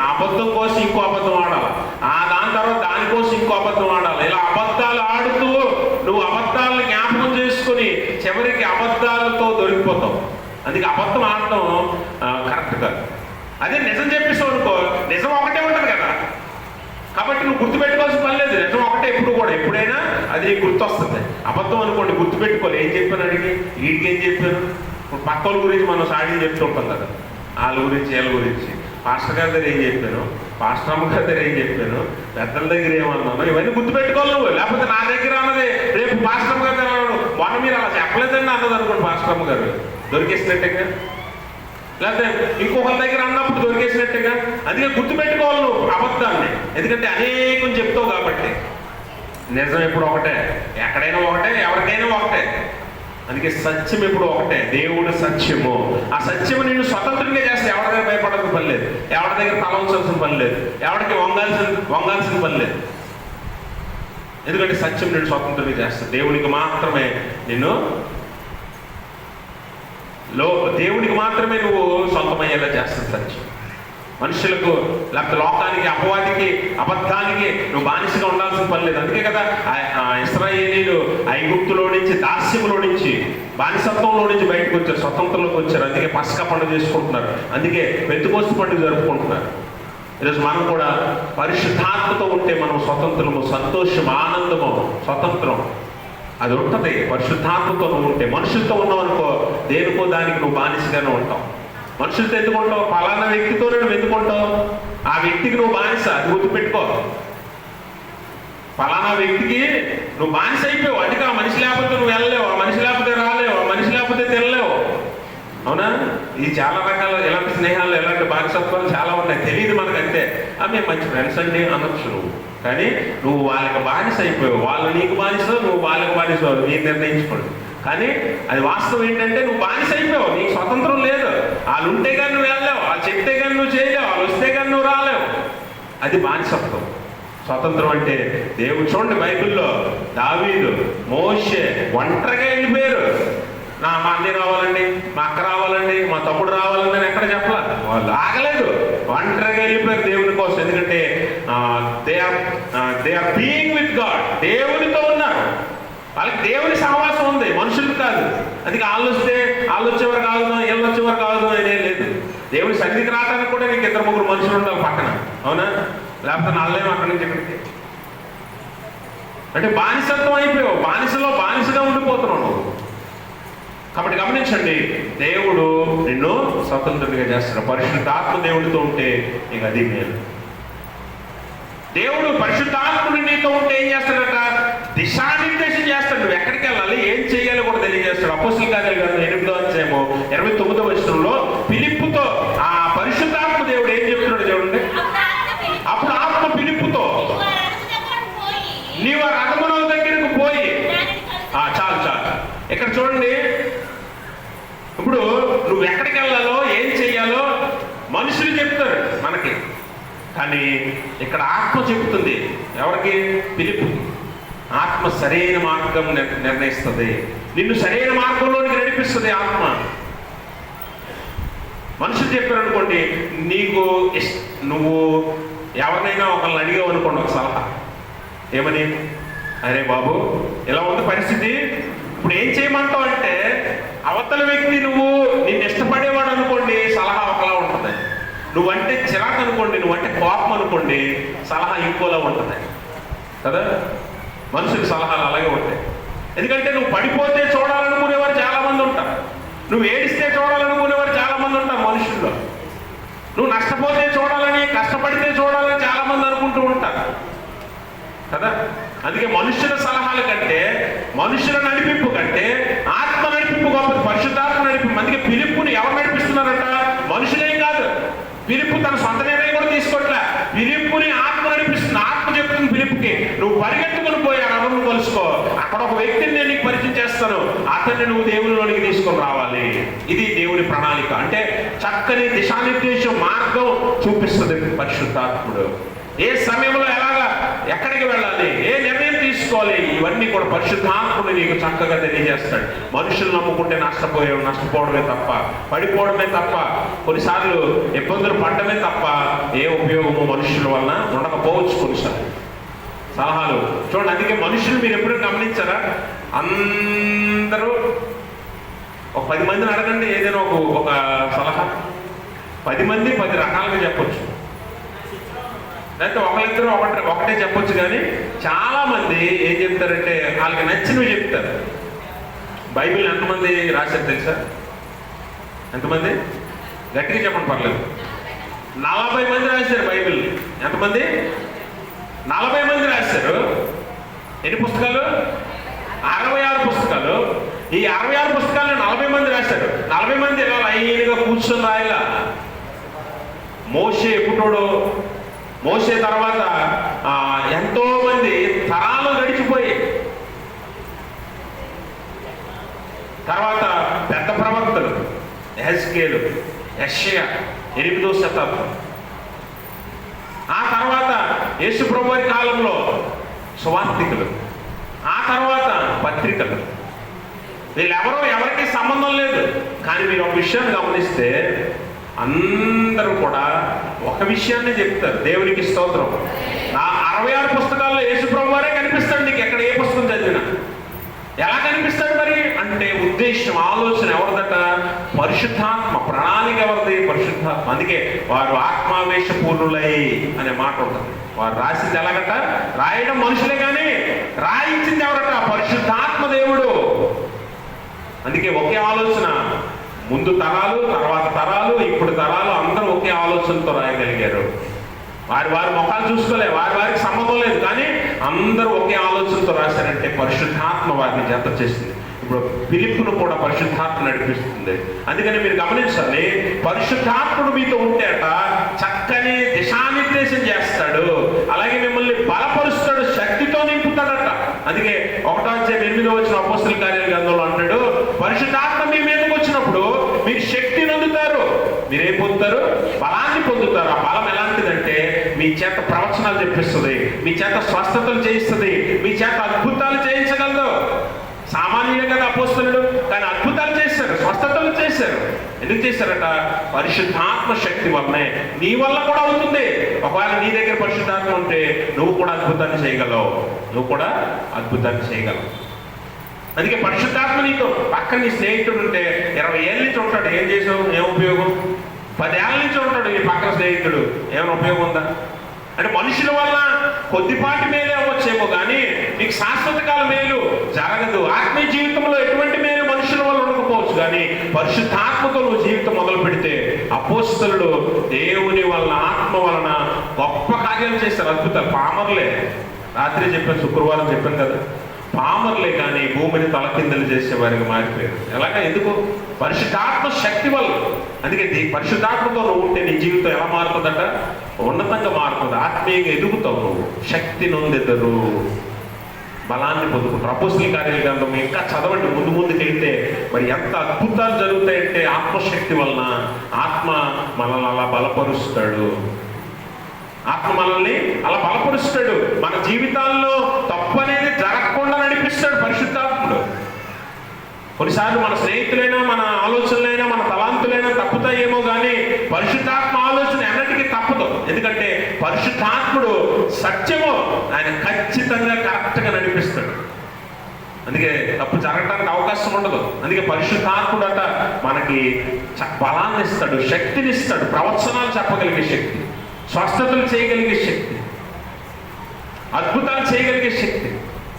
ఆ అబద్ధం కోసం ఇంకో అబద్ధం ఆడాలి, దాని తర్వాత దానికోసం ఇంకో అబద్ధం ఆడాలి. ఇలా అబద్ధాలు ఆడుతూ నువ్వు అబద్ధాలను జ్ఞాపకం చేసుకుని చివరికి అబద్ధాలతో దొరికిపోతావు. అందుకే అబద్ధం ఆడటం కరెక్ట్ కాదు. అదే నిజం చెప్పేసావు అనుకో, నిజం ఒకటే ఉంటుంది కదా. కాబట్టి నువ్వు గుర్తుపెట్టుకోవాల్సిన పని లేదు. నిజం ఒకటే ఎప్పుడు కూడా, ఎప్పుడైనా అది నీకు గుర్తొస్తుంది. అబద్ధం అనుకోండి గుర్తుపెట్టుకోవాలి. ఏం చెప్పాను అడిగి, వీడికి ఏం చెప్పాను. ఇప్పుడు పక్కల గురించి మనం సాగిని చెప్తుంటాం కదా, వాళ్ళ గురించి వీళ్ళ గురించి. పాస్టర్ గారి దగ్గర ఏం చెప్పాను, పాస్టర్ అమ్మ గారి దగ్గర ఏం చెప్పాను, పెద్దల దగ్గర ఏమన్నాను, ఇవన్నీ గుర్తుపెట్టుకోవాలి నువ్వు. లేకపోతే నా దగ్గర అన్నది రేపు పాస్టర్ అమ్మ గారి దగ్గర మొన్న మీరు అలా చెప్పలేదండి అన్నది అనుకోండి, పాస్టర్ అమ్మ గారు దొరికేసినట్టుగా, లేకపోతే ఇంకొకరి దగ్గర అన్నప్పుడు దొరికేసినట్టుగా. అందుకే గుర్తుపెట్టుకోవాలి నువ్వు అబద్ధాన్ని. ఎందుకంటే అనేకం చెప్తావు కాబట్టి. నిజం ఎప్పుడు ఒకటే, ఎక్కడైనా ఒకటే, ఎవరికైనా ఒకటే. అందుకే సత్యం ఎప్పుడు ఒకటే. దేవుడు సత్యము. ఆ సత్యము నిన్ను స్వతంత్రంగా చేస్తే ఎవరి దగ్గర భయపడాల్సిన పని లేదు, ఎవరి దగ్గర తల ఉంచాల్సిన పని లేదు, ఎవరికి వంగాల్సిన పని లేదు. ఎందుకంటే సత్యం నిన్ను స్వతంత్రంగా చేస్తుంది. దేవునికి మాత్రమే దేవునికి మాత్రమే నువ్వు సొంతమయ్యేలా చేస్తుంది సత్యం. మనుషులకు లేకపోతే లోకానికి, అపవాదికి, అబద్ధానికి నువ్వు బానిసగా ఉండాల్సిన పని లేదు. అందుకే కదా ఇశ్రాయేలీలు ఐగుప్తులో నుంచి, దాస్యములో నుంచి, బానిసత్వంలో నుంచి బయటకు వచ్చారు, స్వతంత్రంలోకి వచ్చారు. అందుకే పస్కా పండుగ చేసుకుంటున్నారు, అందుకే పెంతెకోస్తు పండుగ జరుపుకుంటున్నారు. ఈరోజు మనం కూడా పరిశుద్ధాత్మతో ఉంటే మనం స్వతంత్రము, సంతోషం, ఆనందము, స్వతంత్రం అది ఉంటుంది. పరిశుద్ధాత్మతో నువ్వు ఉంటే. మనుషులతో ఉన్నావు అనుకో, దేనికో దానికి నువ్వు బానిసగానే ఉంటావు. మనుషులతో ఎందుకుంటావు? ఫలానా వ్యక్తితోనే నువ్వు ఎందుకుంటావు? ఆ వ్యక్తికి నువ్వు బానిస, అది గుర్తుపెట్టుకో. ఫలానా వ్యక్తికి నువ్వు బానిస అయిపోయావు. అందుకే ఆ మనిషి లేకపోతే నువ్వు వెళ్ళలేవు, ఆ మనిషి లేకపోతే రాలేవు, ఆ మనిషి లేకపోతే తినలేవు. అవునా? ఇది చాలా రకాల ఎలాంటి స్నేహాలు, ఎలాంటి బానిసత్వాలు చాలా ఉన్నాయి. తెలియదు మనకంటే. మేము మంచి ఫ్రెండ్స్ అండి అనొచ్చు నువ్వు, కానీ నువ్వు వాళ్ళకి బానిస అయిపోయావు. వాళ్ళు నీకు బానిస, నువ్వు వాళ్ళకి బానిస, నీకు నిర్ణయించుకోండి. కానీ అది వాస్తవం ఏంటంటే నువ్వు బానిస అయిపోయావు, నీకు స్వతంత్రం లేదు. వాళ్ళు ఉంటే కానీ నువ్వు వెళ్ళలేవు, వాళ్ళు చెప్తే కానీ నువ్వు చేయలేవు, వాళ్ళు వస్తే కానీ నువ్వు రాలేవు. అది బానిసత్వం. స్వతంత్రం అంటే దేవుడు చూడండి, బైబిల్లో దావీదు, మోషే ఒంటరిగా వెళ్ళిపోయారు. మా అన్ని రావాలండి, మా అక్క రావాలండి, మా తమ్ముడు రావాలండి అని ఎక్కడ చెప్పాల. వాళ్ళు ఆగలేదు, ఒంటరిగా వెళ్ళిపోయారు దేవుని కోసం. ఎందుకంటే they are being with God. దేవునితో ఉన్నారు, వాళ్ళకి దేవుని సహవాసం ఉంది, మనుషులకు కాదు. అందుకే వాళ్ళు వచ్చేవారు కాదు, వీళ్ళు వచ్చేవారు కాదు అనేం లేదు. దేవుడి సన్నిధికి రావడానికి కూడా నీకు 2-3 మనుషులు ఉండాలి పక్కన, అవునా? లేకపోతే నల్లేమో అక్కడి నుంచి ఇక్కడికి. అంటే బానిసత్వం అయిపోయావు, బానిసగా ఉండిపోతున్నావు నువ్వు. కాబట్టి గమనించండి, దేవుడు నిన్ను స్వతంత్రుడిగా చేస్తాడు. పరిశుద్ధాత్మ దేవుడితో ఉంటే ఇక అది మేలు. దేవుడు పరిశుద్ధాత్ముడు నీతో ఉంటే ఏం చేస్తాడట? దిశానిర్దేశం చేస్తాడు. నువ్వు ఎక్కడికి వెళ్ళాలి, ఏం చేయాలో కూడా తెలియజేస్తాడు. అపోస్తలుల కార్యాలు గ్రంథం 8వ అధ్యాయము 29వ వచనంలో ఫిలిప్పుతో ఆ పరిశుద్ధాత్మ దేవుడు ఏం చెప్తున్నాడు చూడండి. అప్పుడు ఆత్మ ఫిలిప్పుతో నీవు రథముల దగ్గరకు పోయి, చాలు ఇక్కడ చూడండి. ఇప్పుడు నువ్వు ఎక్కడికి వెళ్ళాలో ఏం చెయ్యాలో మనుషులు చెప్తారు మనకి, కానీ ఇక్కడ ఆత్మ చెబుతుంది. ఎవరికి? ఫిలిప్పు. ఆత్మ సరైన మార్గం నిర్ణయిస్తుంది, నిన్ను సరైన మార్గంలోనికి నడిపిస్తుంది ఆత్మ. మనుషులు చెప్పారనుకోండి, నువ్వు ఎవరినైనా ఒకళ్ళని అడిగావు అనుకోండి ఒక సలహా, ఏమని, అరే బాబు ఇలా ఉంది పరిస్థితి, ఇప్పుడు ఏం చేయమంటావు అంటే, అవతల వ్యక్తి నిన్ను ఇష్టపడేవాడు అనుకోండి, సలహా ఒకలా ఉంటుంది. నువ్వంటే చిరాకు అనుకోండి, నువ్వంటే కోపం అనుకోండి, సలహా ఇంకోలా ఉంటుంది కదా. మనుషుల సలహాలు అలాగే ఉంటాయి. ఎందుకంటే నువ్వు పడిపోతే చూడాలనుకునేవారు చాలా మంది ఉంటారు, నువ్వు ఏడిస్తే చూడాలనుకునేవారు చాలా మంది ఉంటారు మనుషుల్లో. నువ్వు నష్టపోతే చూడాలని, కష్టపడితే చూడాలని చాలా మంది అనుకుంటూ ఉంటారు కదా. అందుకే మనుషుల సలహాల కంటే, మనుషుల నడిపింపు కంటే ఆత్మ నడిపింపు గొప్పది, పరిశుద్ధాత్మ నడిపింపు. అందుకే ఫిలిప్పుని ఎవరు నడిపిస్తున్నారట? మనుషులేం కాదు. ఫిలిప్పు తన సొంత నిర్ణయం కూడా తీసుకోవట్లే, ఫిలిప్పుని ఆత్మ నడిపిస్తుంది. ఆత్మ చెప్తుంది ఫిలిప్పుకి, నువ్వు పరిగెత్తుకుని పోయి ఆ రథం కలుసుకో, అక్కడ ఒక వ్యక్తిని నేను నీకు పరిచయం చేస్తాను, అతన్ని నువ్వు దేవునిలోనికి తీసుకొని రావాలి. ఇది దేవుని ప్రణాళిక. అంటే చక్కని దిశానిర్దేశం, మార్గం చూపిస్తుంది పరిశుద్ధాత్ముడు. ఏ సమయంలో ఎలాగా, ఎక్కడికి వెళ్ళాలి, ఏ నిర్ణయం తీసుకోవాలి, ఇవన్నీ కూడా పరిశుద్ధాత్ముడు నీకు చక్కగా తెలియజేస్తాడు. మనుషులు నమ్ముకుంటే నష్టపోవడమే తప్ప, పడిపోవడమే తప్ప, కొన్నిసార్లు ఇబ్బందులు పడడమే తప్ప ఏ ఉపయోగము మనుషుల వలన ఉండకపోవచ్చు. కొన్నిసార్లు సలహాలు చూడండి. అందుకే మనుషులు మీరు ఎప్పుడూ గమనించారా? అందరూ ఒక 10 మందిని అడగండి ఏదైనా ఒక సలహా, 10 మంది 10 రకాలుగా చెప్పొచ్చు. లేకపోతే ఒకరిద్దరు ఒకటే చెప్పొచ్చు. కానీ చాలా మంది ఏం చెప్తారంటే వాళ్ళకి నచ్చినవి చెప్తారు. బైబిల్ ఎంతమంది రాశారు తెలుసా? ఎంతమంది? గట్టిగా చెప్పండి, పర్లేదు. 40 మంది రాశారు బైబిల్. ఎంతమంది? 40 మంది రాశారు. ఎన్ని పుస్తకాలు? 66 పుస్తకాలు. ఈ 66 పుస్తకాలను 40 మంది రాశారు. 40 మంది ఎలా లైన్గా కూర్చొని రాయలా. మోషే పుట్టుడు, మోసే తర్వాత ఎంతో మంది తరాలు గడిచిపోయి, తర్వాత పెద్ద ప్రవక్తలు యెహెజ్కేలు, యెషయా 8వ శతాబ్దం. ఆ తర్వాత యేసు ప్రభువారి కాలంలో సువార్తికులు, ఆ తర్వాత పత్రికలు. వీళ్ళెవరో ఎవరికి సంబంధం లేదు. కానీ మీరు ఒక విషయాన్ని గమనిస్తే అందరూ కూడా ఒక విషయాన్ని చెప్తారు. దేవునికి స్తోత్రం. ఆ 66 పుస్తకాల్లో యేసు ప్రభువారే కనిపిస్తాడు నీకు, ఎక్కడ ఏ పుస్తకం చదివినా. ఎలా కనిపిస్తాడు మరి అంటే ఉద్దేశం, ఆలోచన ఎవరిదట? పరిశుద్ధాత్మ. ప్రణాళిక ఎవరిది? పరిశుద్ధాత్మ. అందుకే వారు ఆత్మావేశ పూర్ణులై అనే మాట ఉంటుంది. వారు రాసింది ఎలాగట? రాయడం మనుషులే కానీ రాయించింది ఎవరట? పరిశుద్ధాత్మ దేవుడు. అందుకే ఒకే ఆలోచన, ముందు తరాలు, తర్వాత తరాలు, ఇప్పుడు తరాలు అందరూ ఒకే ఆలోచనతో రాయగలిగారు. వారి ముఖాలు చూసుకోలే, వారికి సంబంధం లేదు, కానీ అందరూ ఒకే ఆలోచనతో రాశారంటే పరిశుద్ధాత్మ వారిని జత చేసింది. ఇప్పుడు ఫిలిప్పును కూడా పరిశుద్ధాత్మ నడిపిస్తుంది. అందుకని మీరు గమనించాలి, పరిశుద్ధాత్ముడు మీతో ఉంటే అట చక్కని దిశానిర్దేశం చేస్తాడు, అలాగే మిమ్మల్ని బలపరుస్తాడు, శక్తితో నింపుతాడట. అందుకే 1వ అధ్యాయం 8వ వచనం అపోస్తలుల కార్యాల గ్రంథంలో అంటాడు, పరిశుద్ధాత్మ మీ మీదకి వచ్చినప్పుడు మీరు శక్తిని పొందుతారు. మీరేం పొందుతారు? బలాన్ని పొందుతారు. ఆ బలం ఎలాంటిదంటే మీ చేత ప్రవచనాలు చెప్పిస్తుంది, మీ చేత స్వస్థతలు చేయిస్తుంది, మీ చేత అద్భుతాలు చేయించగలదు. సామాన్యులే కదా అపోస్తలుడు, కానీ అద్భుతాలు చేశారు, స్వస్థతలు చేశారు. ఎందుకు చేశారట? పరిశుద్ధాత్మ శక్తి వల్లనే. నీ వల్ల కూడా అవుతుంది. ఒకవేళ నీ దగ్గర పరిశుద్ధాత్మ ఉంటే నువ్వు కూడా అద్భుతాన్ని చేయగలవు, నువ్వు కూడా అద్భుతాన్ని చేయగలవు. అందుకే పరిశుద్ధాత్మ నీతో పక్కన నీ స్నేహితుడు ఉంటే 20 ఏళ్ళ నుంచి ఉంటాడు, ఏం చేసావు? ఏం ఉపయోగం? 10 ఏళ్ళ నుంచి ఉంటాడు ఈ పక్కన స్నేహితుడు, ఏమైనా ఉపయోగం ఉందా? అంటే మనుషుల వల్ల కొద్దిపాటి మేలే అవ్వచ్చేమో కానీ నీకు శాశ్వత కాల మేలు జరగదు. ఆత్మీయ జీవితంలో ఎటువంటి మేలు మనుషుల వల్ల ఉండకపోవచ్చు, కానీ పరిశుద్ధాత్మతో నువ్వు జీవితం మొదలు పెడితే అపోస్తలుడు దేవుని వల్ల ఆత్మ వలన గొప్ప కార్యాలు చేస్తారు, అద్భుతాలు. పామర్లే, రాత్రి చెప్పాను, శుక్రవారం చెప్పాను కదా, పామర్లే కానీ భూమిని తలకిందలు చేసే వారికి మారిపోయారు. ఎలాగా? ఎందుకు? పరిశుద్ధాత్మ శక్తి వల్ల. అందుకే పరిశుద్ధాత్మతో నువ్వు ఉంటే నీ జీవితం ఎలా మారుతుందట? ఉన్నతంగా మారుతుంది, ఆత్మీయంగా ఎదుగుతావు, నువ్వు శక్తి నొందెదరు, బలాన్ని పొందుకుంటారు. అపోస్తలుల కార్యాల గ్రంథం ఇంకా చదవండి, ముందుకు వెళ్తే మరి ఎంత అద్భుతాలు జరుగుతాయంటే ఆత్మశక్తి వలన. ఆత్మ మనల్ని అలా బలపరుస్తాడు, ఆత్మ మనల్ని అలా బలపరుస్తాడు. మన జీవితాల్లో తప్పు అనేది జరగకుండా నడిపిస్తాడు పరిశుద్ధాత్ముడు. కొన్నిసార్లు మన స్నేహితులైనా మన ఆలోచనలైనా మన తలాంతులైనా తప్పుతాయేమో కానీ పరిశుద్ధాత్మ ఆలోచన ఎన్నటికీ తప్పదు. ఎందుకంటే పరిశుద్ధాత్ముడు సత్యము, ఆయన ఖచ్చితంగా కరెక్ట్గా నడిపిస్తాడు. అందుకే తప్పు జరగడానికి అవకాశం ఉండదు. అందుకే పరిశుద్ధాత్ముడు అట మనకి బలాన్ని ఇస్తాడు, శక్తిని ఇస్తాడు, ప్రవచనాలు చెప్పగలిగే శక్తి, స్వస్థతలు చేయగలిగే శక్తి, అద్భుతాలు చేయగలిగే శక్తి,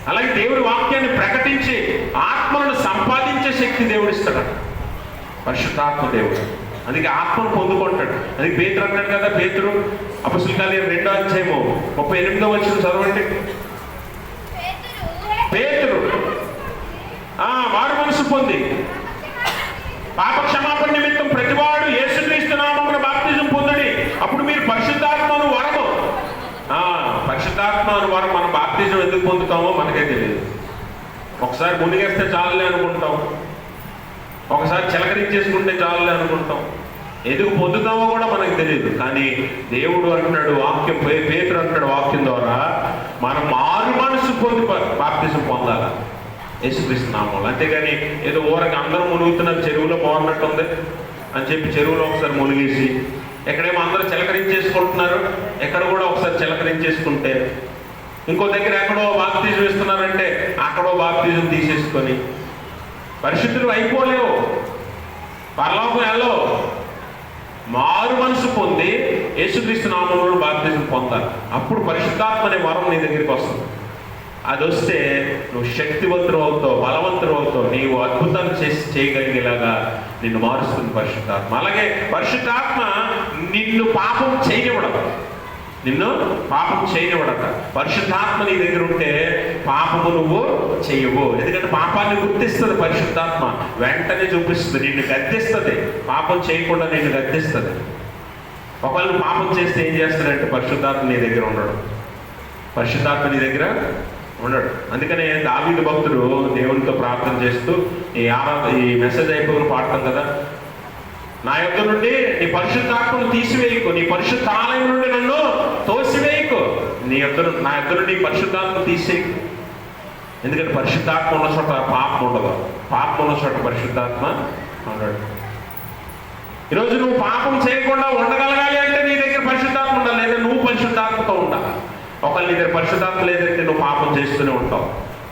అలాగే దేవుడి వాక్యాన్ని ప్రకటించి ఆత్మలను సంపాదించే శక్తి దేవుడు ఇస్తాడు, పరిశుద్ధాత్మ దేవుడు. అందుకే ఆత్మను పొందుకుంటాడు. అందుకే పేతురు అన్నాడు కదా, పేతురు అపొస్తలుల కార్యాలు 2వ అధ్యాయము 38వ వచనం చదవండి. పేతురు మారు మనసు పొంది పాప క్షమాపణ నిమిత్తం ప్రతివాడు యేసుక్రీస్తు నామమున బాప్తిజం పొందుడి, అప్పుడు మీరు పరిశుద్ధాత్మను వరము. పరిశుద్ధాత్మను వరం మనం బాప్తిజం ఎందుకు పొందుతామో మనకే తెలియదు. ఒకసారి మునిగేస్తే చాలులే అనుకుంటాం, ఒకసారి చిలకరించేసుకుంటే చాలులే అనుకుంటాం, ఎందుకు పొందుతామో కూడా మనకు తెలియదు. కానీ దేవుడు అంటున్నాడు, వాక్యం, పేతురు అంటున్నాడు వాక్యం ద్వారా మనం మారు మనసు పొంది బాప్తిజం పొందాలి యేసుక్రీస్తు నామములో. అంతేగాని ఏదో ఊరకి అందరూ మునుగుతున్నారు, చెరువులో బాగున్నట్టుంది అని చెప్పి చెరువులో ఒకసారి మునిగేసి, ఎక్కడేమో అందరూ చిలకరించేసుకుంటున్నారు, ఎక్కడ కూడా ఒకసారి చిలకరించేసుకుంటే, ఇంకో దగ్గర ఎక్కడో బాప్తిజం ఇస్తున్నారంటే అక్కడో బాప్తిజం తీసేసుకొని పరిశుద్ధులు అయిపోలేవు, పరలోకం వెళ్ళవు. మారు మనసు పొంది యేసుక్రీస్తు నామములో బాప్తిజం పొందాలి, అప్పుడు పరిశుద్ధాత్మ అనే వరం నీ దగ్గరికి వస్తుంది. అది వస్తే నువ్వు శక్తివంతులు అవుతావు, బలవంతులు అవుతావు, నీవు అద్భుతాలు చేయగలిగేలాగా నిన్ను మారుస్తుంది పరిశుద్ధాత్మ. అలాగే పరిశుద్ధాత్మ నిన్ను పాపం చేయనివ్వడం, నిన్ను పాపం చేయనివ్వడట. పరిశుద్ధాత్మ నీ దగ్గర ఉంటే పాపము నువ్వు చెయ్యవు. ఎందుకంటే పాపాన్ని గుర్తిస్తుంది పరిశుద్ధాత్మ, వెంటనే చూపిస్తుంది, నిన్ను గద్దిస్తుంది, పాపం చేయకుండా నిన్ను గద్దిస్తుంది. ఒకవేళ పాపం చేస్తే ఏం చేస్తాడంటే పరిశుద్ధాత్మ నీ దగ్గర ఉండడు, పరిశుద్ధాత్మ నీ దగ్గర ఉండడు. అందుకనే దావీదు భక్తుడు దేవునితో ప్రార్థన చేస్తూ ఈ మెసేజ్ అయిపోయిన పాడతాం కదా, నా యొద్ద నుండి నీ పరిశుద్ధాత్మను తీసివేయకు, నీ పరిశుద్ధ ఆలయం నుండి నన్ను తోసివేయకు, నా యొద్ద నుండి పరిశుద్ధాత్మ తీసేయకు. ఎందుకంటే పరిశుద్ధాత్మ ఉన్న చోట పాపం ఉండదు, పాపం ఉన్న చోట పరిశుద్ధాత్మ ఉండడు. ఈరోజు నువ్వు పాపం చేయకుండా ఉండగలగాలి అంటే నీ దగ్గర పరిశుద్ధాత్మ ఉండాలి, లేదా నువ్వు పరిశుద్ధాత్మతో ఉండాలి. ఒకవేళ నీ దగ్గర పరిశుద్ధాత్మ లేదంటే నువ్వు పాపం చేస్తూనే ఉంటావు,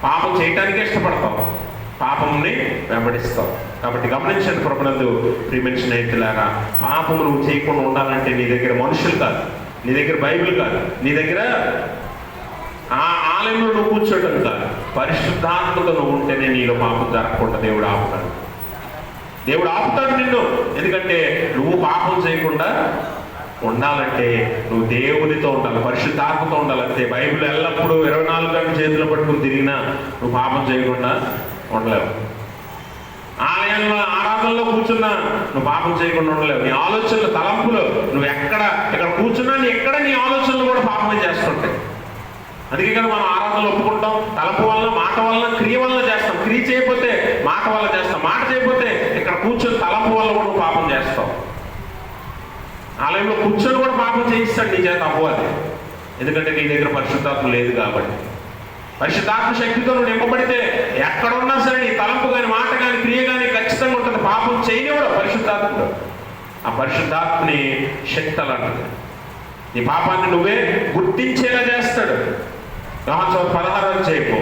పాపం చేయటానికే ఇష్టపడతావు, పాపంని వెంబడిస్తావు. కాబట్టి గమనించండి ప్రభునందు ప్రియమైన స్నేహితులారా, పాపము నువ్వు చేయకుండా ఉండాలంటే నీ దగ్గర మనుషులు కాదు, నీ దగ్గర బైబిల్ కాదు, నీ దగ్గర ఆ ఆలయంలో నువ్వు కూర్చోటం కాదు, పరిశుద్ధాత్మతో నువ్వు ఉంటేనే నీలో పాపం జరగకుండా దేవుడు ఆపుతాడు. దేవుడు ఆపుతాడు నిన్ను. ఎందుకంటే నువ్వు పాపం చేయకుండా ఉండాలంటే నువ్వు దేవునితో ఉండాలి, పరిశుద్ధాత్మతో ఉండాలి. అంతే. బైబిల్ ఎల్లప్పుడూ 24 గంటలు చేతిలో పట్టుకుని తిరిగినా నువ్వు పాపం చేయకుండా ఉండలేవు. ఆలయంలో ఆరాధనలో కూర్చున్నా నువ్వు పాపం చేయకుండా ఉండలేవు. నీ ఆలోచనలు, తలంపులు, నువ్వు ఇక్కడ కూర్చున్నా నీ ఆలోచనలు కూడా పాపమే చేస్తుంటాయి. అందుకే కదా మనం ఆరాధనలు ఒప్పుకుంటాం, తలంపు వల్ల, మాట వల్ల, క్రియ వల్ల చేస్తాం. క్రియ చేయకపోతే మాట వల్ల చేస్తాం, మాట చేయకపోతే ఇక్కడ కూర్చొని తలంపు వల్ల కూడా నువ్వు పాపం చేస్తావు. ఆలయంలో కూర్చొని కూడా పాపం చేయిస్తాడు నీ చేత అవ్వాలి. ఎందుకంటే నీ దగ్గర పరిశుద్ధాత్మ లేదు కాబట్టి. పరిశుద్ధాత్మ శక్తితో నువ్వు నింపబడితే ఎక్కడున్నా సరే నీ తలంపు కానీ, మాట కానీ, క్రియ కానీ ఖచ్చితంగా ఉంటుంది. పాపం చేయనివాడు పరిశుద్ధాత్ముడు. ఆ పరిశుద్ధాత్మని శక్తి అలాంటిది. నీ పాపాన్ని నువ్వే గుర్తించేలా చేస్తాడు. యోహాను 16 చేయకు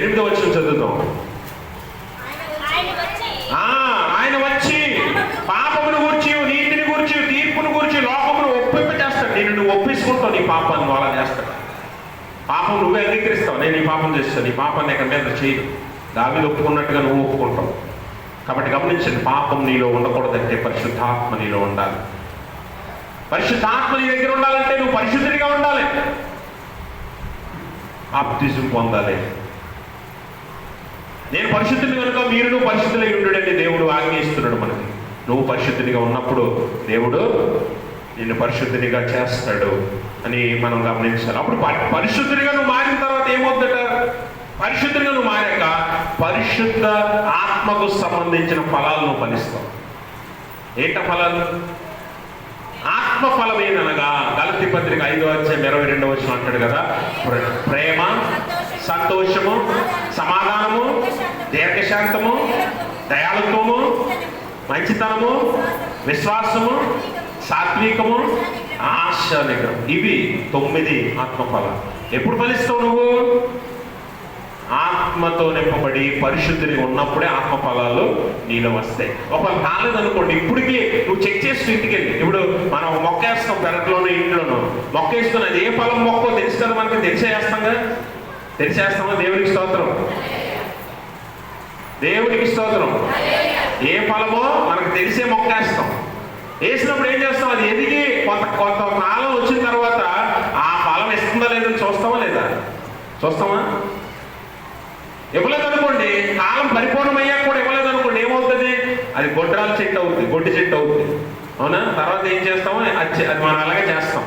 8వ వచనం చదువుతాం. ఆయన వచ్చి పాపాన్ని నువ్వు అలా చేస్తాడు. పాపం నువ్వే అంగీకరిస్తావు, నేను ఈ పాపం చేస్తాను, ఈ పాపాన్ని ఎక్కడ మీద చేయను. దావీదు ఒప్పుకున్నట్టుగా నువ్వు ఒప్పుకుంటావు. కాబట్టి గమనించండి, పాపం నీలో ఉండకూడదంటే పరిశుద్ధాత్మ నీలో ఉండాలి. పరిశుద్ధాత్మ నీ దగ్గర ఉండాలంటే నువ్వు పరిశుద్ధుడిగా ఉండాలి, బాప్తిజం పొందాలి. నేను పరిశుద్ధుని కనుక మీరును పరిశుద్ధులై ఉండుడని దేవుడు ఆజ్ఞయిస్తున్నాడు మనకి. నువ్వు పరిశుద్ధునిగా ఉన్నప్పుడు దేవుడు నిన్ను పరిశుద్ధునిగా చేస్తాడు అని మనం గమనించాలి. అప్పుడు పరిశుద్ధునిగా నువ్వు మారిన తర్వాత ఏమవుద్దట? పరిశుద్ధునిగా నువ్వు మారాక పరిశుద్ధ ఆత్మకు సంబంధించిన ఫలాలు నువ్వు ఫలిస్తావు. ఏంట ఫలాలు? ఆత్మ ఫలం ఏదనగా గలతీ పత్రిక 5:22 అంటాడు కదా, ప్రేమ, సంతోషము, సమాధానము, దీర్ఘశాంతము, దయాళుత్వము, మంచితనము, విశ్వాసము, సాత్వికము, ఆశ నిగ్రహం. ఇవి 9 ఆత్మఫలాలు. ఎప్పుడు ఫలిస్తావు నువ్వు? ఆత్మతో నింపబడి పరిశుద్ధిని ఉన్నప్పుడే ఆత్మఫలాలు నీలో వస్తాయి. ఒకవేళ కాలేదనుకోండి, ఇప్పటికీ నువ్వు చెక్ చేస్తూ ఇంటికి వెళ్ళి, ఇప్పుడు మనం మొక్కేస్తాం పెరట్లోనూ ఇంట్లోనూ మొక్కేస్తున్నాం, అది ఏ ఫలం మొక్కో తెలుసు కదా మనకి, తెలిసేస్తాంగా. తెలిసేస్తామా? దేవునికి స్తోత్రం, దేవునికి స్తోత్రం. ఏ ఫలమో మనకు తెలిసే మొక్కేస్తాం. వేసినప్పుడు ఏం చేస్తాం? అది ఎదిగి కొంతకాలం వచ్చిన తర్వాత ఆ ఫలం ఇస్తుందా లేదని చూస్తామా లేదా? చూస్తామా? ఇవ్వలేదనుకోండి, కాలం పరిపూర్ణమయ్యాక కూడా ఇవ్వలేదనుకోండి, ఏమవుతుంది? అది గొడ్రాల చెట్టు అవుతుంది, గొడ్డి చెట్టు అవుతుంది. అవునా? తర్వాత ఏం చేస్తామో అది మనం అలాగే చేస్తాం.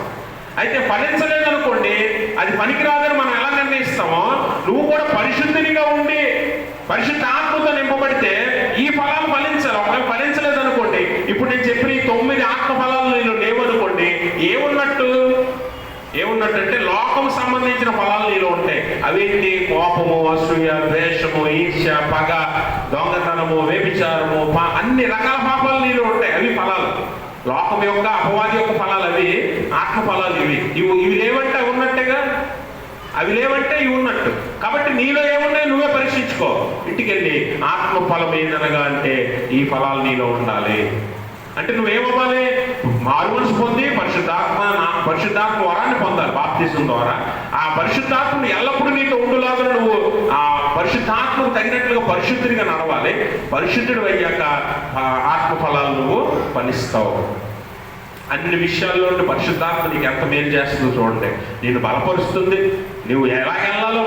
అయితే ఫలించలేదనుకోండి, అది పనికిరాదని మనం ఎలా నిర్ణయిస్తామో, నువ్వు కూడా పరిశుద్ధినిగా ఉండి పరిశుద్ధ ఆత్మతో నింపబడితే ఈ ఫలాలు ఫలించాలి. ఒకవేళ ఫలించలేదనుకోండి, ఇప్పుడు నేను చెప్పిన ఈ 9 ఆత్మ ఫలాలు నేను లేవనుకోండి, ఏమున్నట్టు అంటే లోకం సంబంధించిన ఫలాలు నీలో ఉంటాయి. అవేంటి? కోపము, అసూయ, ద్వేషము, ఈర్ష్య, పగ, దొంగతనము, వ్యభిచారము, అన్ని రకాల పాపాలు నీలో ఉంటాయి. అవి ఫలాలు. లోకం యొక్క, అపవాది యొక్క ఫలాలు అవి. ఆత్మ ఫలాలు ఇవి లేవంటే అవి ఉన్నట్టేగా, అవి లేవంటే ఇవి ఉన్నట్టు. కాబట్టి నీలో ఏమున్నాయి నువ్వే పరీక్షించుకో. ఇంటికి వెళ్ళి ఆత్మ ఫలం ఏందనగా అంటే ఈ ఫలాలు నీలో ఉండాలి. అంటే నువ్వేమవ్వాలి? మారు మనసు పొంది పరిశుద్ధాత్మ వరాన్ని పొందాలి బాప్తిజం ద్వారా. ఆ పరిశుద్ధాత్మను ఎల్లప్పుడూ నీతో ఉండులాగా నువ్వు ఆ పరిశుద్ధాత్మకు తగినట్లుగా పరిశుద్ధుడిగా నడవాలి. పరిశుద్ధుడు అయ్యాక ఆత్మ ఫలాలు నువ్వు ఫలిస్తావు. అన్ని విషయాల్లో పరిశుద్ధాత్మ నీకు ఎంత మేలు చేస్తుందో చూడండి. నేను బలపరుస్తుంది, నువ్వు ఎలా వెళ్ళాలో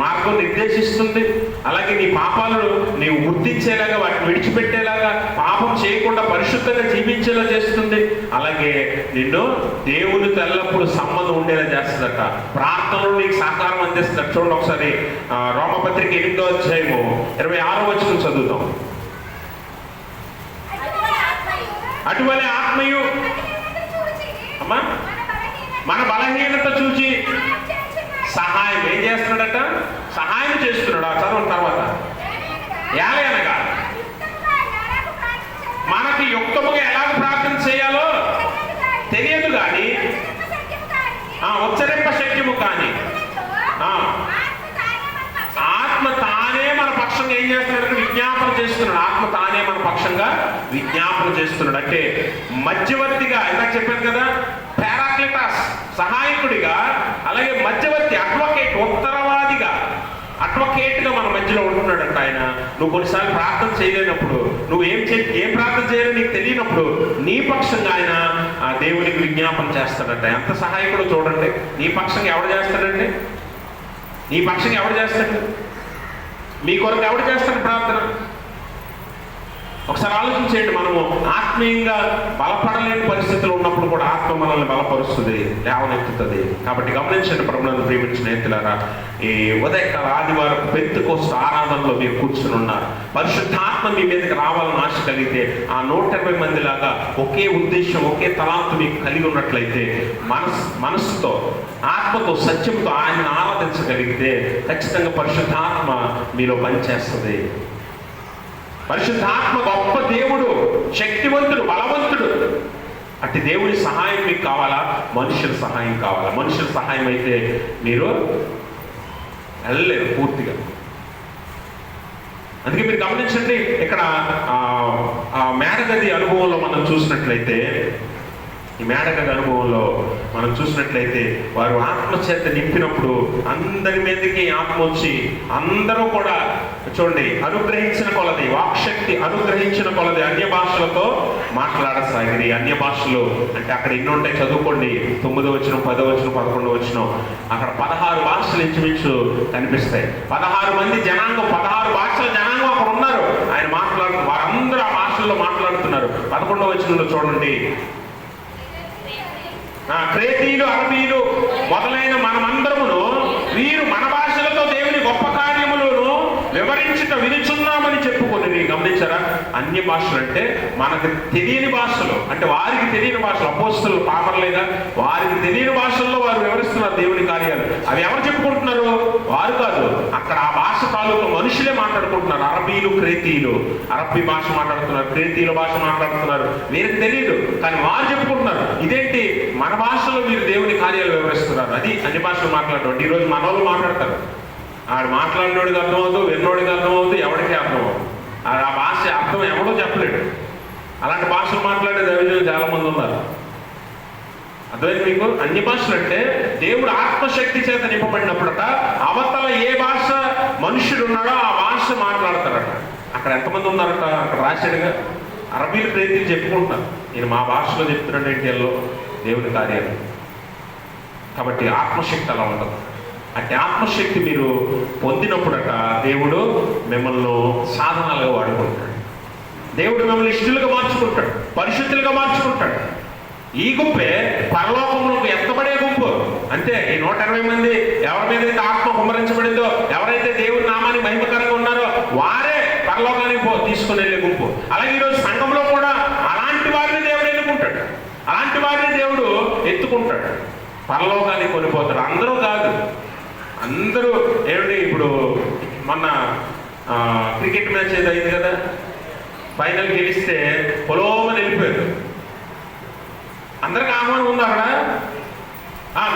మార్గం నిర్దేశిస్తుంది. అలాగే నీ పాపాలను నీవు గుర్తించేలాగా, వాటిని విడిచిపెట్టేలాగా, పాపం చేయకుండా పరిశుద్ధంగా జీవించేలా చేస్తుంది. అలాగే నిన్ను దేవునితో ఎల్లప్పుడూ సంబంధం ఉండేలా చేస్తుందట. ప్రార్థనలు నీకు సహకారం అందిస్తుందట. చూడండి ఒకసారి రోమపత్రిక 8:26 చదువుతాం. అటువలే ఆత్మయు అమ్మా మన బలహీనత చూచి సహాయం ఏం చేస్తున్నాడట? సహాయం చేస్తున్నాడు. ఆ చదవని తర్వాత అనగా మనకి యుక్తముగా ఎలాగ ప్రార్థన చేయాలో తెలియదు కానీ, ఉచ్చరింప శక్యము కానీ, ఆత్మ తానే మన పక్షంగా ఏం చేస్తున్నాడు? విజ్ఞాపన చేస్తున్నాడు. ఆత్మ తానే మన పక్షంగా విజ్ఞాపన చేస్తున్నాడు. అంటే మధ్యవర్తిగా, ఇందాక చెప్పాను కదా, పారాక్లిటాస్ సహాయకుడిగా, అలాగే మధ్యవర్తి, అడ్వకేట్, ఉత్తరవాదిగా, అడ్వకేట్గా మన మధ్యలో ఉంటున్నాడంట ఆయన. నువ్వు కొన్నిసార్లు ప్రార్థన చేయలేనప్పుడు, నువ్వు ఏం ప్రార్థన చేయాలో నీకు తెలియనప్పుడు నీ పక్షంగా ఆయన ఆ దేవునికి విజ్ఞాపన చేస్తాడంట. ఎంత సహాయకుడు చూడండి. నీ పక్షంగా ఎవడు చేస్తాడండి? నీ పక్షంగా ఎవడు చేస్తాడు? మీ కొరకు ఎవడు చేస్తాడు ప్రార్థన? ఒకసారి ఆలోచించేయండి. మనము ఆత్మీయంగా బలపడలేని పరిస్థితులు ఉన్నప్పుడు కూడా ఆత్మ మనల్ని బలపరుస్తుంది, లేవనెత్తుతుంది. కాబట్టి గమనించండి ప్రభువునందు ప్రియమైన స్నేహితులారా, ఈ ఉదయకాల ఆదివారం పెంతెకోస్తు ఆరాధనలో మీరు కూర్చుని ఉన్నారు. పరిశుద్ధాత్మ మీ మీదకి రావాలని ఆశ కలిగితే, ఆ 120 మంది లాగా ఒకే ఉద్దేశం, ఒకే తలాంతు మీకు కలిగి ఉన్నట్లయితే, మనస్సుతో, ఆత్మతో, సత్యంతో ఆయన్ని ఆరాధించగలిగితే ఖచ్చితంగా పరిశుద్ధాత్మ మీలో పనిచేస్తుంది. పరిశుద్ధాత్మ గొప్ప దేవుడు, శక్తివంతుడు, బలవంతుడు. అట్టి దేవుని సహాయం మీకు కావాలా? మనుషుల సహాయం కావాలా? మనుషుల సహాయం అయితే మీరు వెళ్ళలేరు పూర్తిగా. అందుకే మీరు గమనించండి, ఇక్కడ మేడగది అనుభవంలో మనం చూసినట్లయితే ఈ మేడగది అనుభవంలో మనం చూసినట్లయితే వారు ఆత్మచేత నింపినప్పుడు అందరి మీదకి ఆత్మ వచ్చి అందరూ కూడా చూడండి అనుగ్రహించిన కొలది, వాక్శక్తి అనుగ్రహించిన కొలది అన్య భాషలతో మాట్లాడసాగిరి. అన్య భాషలు అంటే అక్కడ ఎన్ని ఉంటాయి చదువుకోండి, 9వ వచనం, 10వ వచనం, 11వ వచనం, అక్కడ 16 భాషలు ఇంచుమించు కనిపిస్తాయి. 16 మంది జనాంగం, 16 భాషల జనాంగం అక్కడ ఉన్నారు. ఆయన వారందరూ ఆ భాషల్లో మాట్లాడుతున్నారు. 11వ వచనంలో చూడండి, క్రేతీయులు, అరబీలు మొదలైన మనమందరమును వీరు మన భాషలతో దేవుని గొప్ప కార్యములను వివరించుట వినుచున్నామని చెప్పుకొని. గమనించారా? అన్య భాషలు అంటే మనకు తెలియని భాషలు, అంటే వారికి తెలియని భాషలు. అపోస్తలులు పామర్లేగా, వారికి తెలియని భాషల్లో వారు వివరిస్తున్నారు దేవుని కార్యాలు. అవి ఎవరు చెప్పుకుంటున్నారు? వారు కాదు, అక్కడ ఆ భాష తాలూకు మనుషులే మాట్లాడుకుంటున్నారు. అరబీలు, క్రేతీయులు అరబ్బీ భాష మాట్లాడుతున్నారు, క్రేతీయుల భాష మాట్లాడుతున్నారు. వీరికి తెలియదు, కానీ వారు చెప్పుకుంటున్నారు. ఇదేంటి, మన భాషలో మీరు దేవుని కార్యాలు వివరిస్తున్నారు. అది అన్ని భాషలు మాట్లాడడం. ఈరోజు మన వాళ్ళు మాట్లాడతారు, ఆడు మాట్లాడినోడికి అర్థమవుతుంది, విన్నోడికి అర్థమవుతుంది, ఎవరికి అర్థమవుతుంది. ఆ భాష అర్థం ఎవడో చెప్పలేడు. అలాంటి భాషలు మాట్లాడే దైవజనులు చాలా మంది ఉన్నారు. అర్థమైంది మీకు? అన్ని భాషలు అంటే దేవుడు ఆత్మశక్తి చేత నింపబడినప్పుడట అవతల ఏ భాష మనుషుడు ఉన్నాడో ఆ భాష మాట్లాడతారట. అక్కడ ఎంతమంది ఉన్నారట? అక్కడ రాశాడుగా, అరబీలు, క్రేతీయులు చెప్పుకుంటున్నారు, నేను మా భాషలో చెప్తున్నాడు ఏంటి దేవుని కార్యాలు. కాబట్టి ఆత్మశక్తి అలా ఉండదు. అంటే ఆత్మశక్తి మీరు పొందినప్పుడట దేవుడు మిమ్మల్ని సాధనాలుగా వాడుకుంటాడు. దేవుడు మిమ్మల్ని ఇష్టలుగా మార్చుకుంటాడు, పరిశుద్ధులుగా మార్చుకుంటాడు. ఈ గుంపే పరలోకములకు ఎత్తబడే గుంపు. అంతే. ఈ 120 మంది ఎవరి మీద అయితే ఆత్మ కుమ్మరించబడిందో, ఎవరైతే దేవుని నామానికి మహిమకరంగా ఉన్నారో వారే పరలోకానికి తీసుకుని వెళ్ళే గుంపు. అలాగే ఈరోజు సంఘంలో కూడా అలాంటి వారిని దేవుడు ఎన్నుకుంటాడు, అలాంటి వారిని దేవుడు ఎత్తుకుంటాడు, పరలోకానికి కొనిపోతాడు. అందరూ కాదు, అందరూ ఏమిటి, ఇప్పుడు మొన్న క్రికెట్ మ్యాచ్ ఏదో అయింది కదా, ఫైనల్ గెలిస్తే పొలోమని వెళ్ళిపోయారు. అందరికి ఆహ్వానం ఉంది అక్కడ,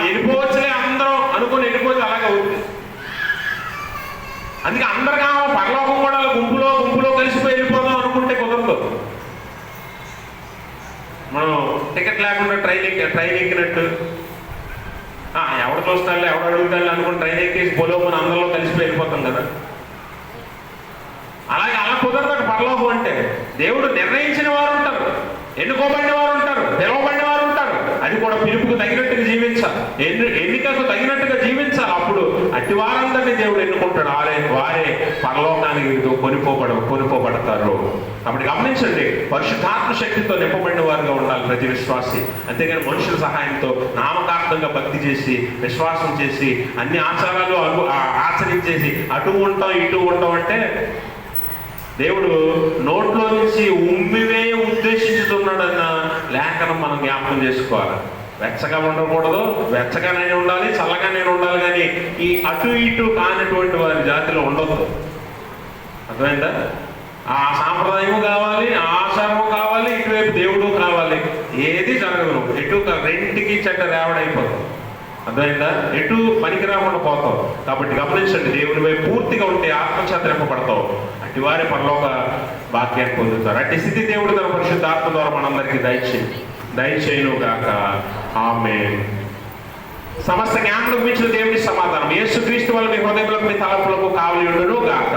వెళ్ళిపోవచ్చులే అందరం అనుకుని వెళ్ళిపోతే అలాగే అవుతుంది. అందుకే అందరికి పరలోకం కూడా గుంపులో గుంపులో కలిసిపోయి వెళ్ళిపోదాం అనుకుంటే కుదరదు. మనం టికెట్ లేకుండా ట్రైన్ ఎక్కినట్టు, ఎవడు చూస్తాలే ఎవడు అడుగుతాలే అనుకుని ట్రైన్ ఎక్కేసి పొలోమని అందరిలో కలిసిపోయి వెళ్ళిపోతాం కదా. అలాగే అలా కుదరదు పరలోకం అంటే. దేవుడు నిర్ణయించిన వారు ఉంటారు, ఎన్నుకోబడిన వారు ఉంటారు, పిలువబడిన వారు ఉంటారు. అది కూడా పిలుపుకు తగినట్టుగా జీవించాలి, ఎన్నికకు తగినట్టుగా జీవించాలి. అప్పుడు అట్టి వారందరినీ దేవుడు ఎన్నుకుంటాడు. వారే పరలోకానికి కొనిపోబడతారు. కాబట్టి గమనించండి, పరిశుద్ధాత్మ శక్తితో నింపబడిన వారుగా ఉండాలి ప్రతి విశ్వాసి. అంతేగాని మనుషుల సహాయంతో నామకార్థంగా భక్తి చేసి, విశ్వాసం చేసి, అన్ని ఆచారాలు ఆచరించేసి అటు ఉంటాం ఇటు ఉంటాం అంటే దేవుడు నోట్లో నుంచి ఉమ్మివే ఉద్దేశించుతున్నాడన్న లేఖనం మనం జ్ఞాపకం చేసుకోవాలి. వెచ్చగా ఉండకూడదు, వెచ్చగానే ఉండాలి, చల్లగానే ఉండాలి. కానీ ఈ అటు ఇటు కానటువంటి వారి జాతిలో ఉండొద్దు. అర్థమైందా? ఆ సాంప్రదాయము కావాలి, ఆ ఆచారము కావాలి, ఇటువైపు దేవుడు కావాలి. ఏది జరగదు, ఎటు రెంటికి చెడ్డ రేవడైపోతుంది. అర్థమైందా? ఎటు పనికి రాకుండా పోతావు. కాబట్టి గమనించండి, దేవుని వైపు పూర్తిగా ఉంటే ఆత్మచేత నింపబడతావు. అటు వారి పరలోక వాక్యాన్ని పొందుతారు. అట్టి స్థితి దేవుడు తన పరిశుద్ధ ఆత్మ ద్వారా మనందరికీ దయచేయును గాక. ఆమేన్. సమస్త జ్ఞానులకు మించిన దేవుని సమాధానం యేసుక్రీస్తు వల్ల మీ హృదయములకు, మీ తలపులకు కావలి ఉండును గాక.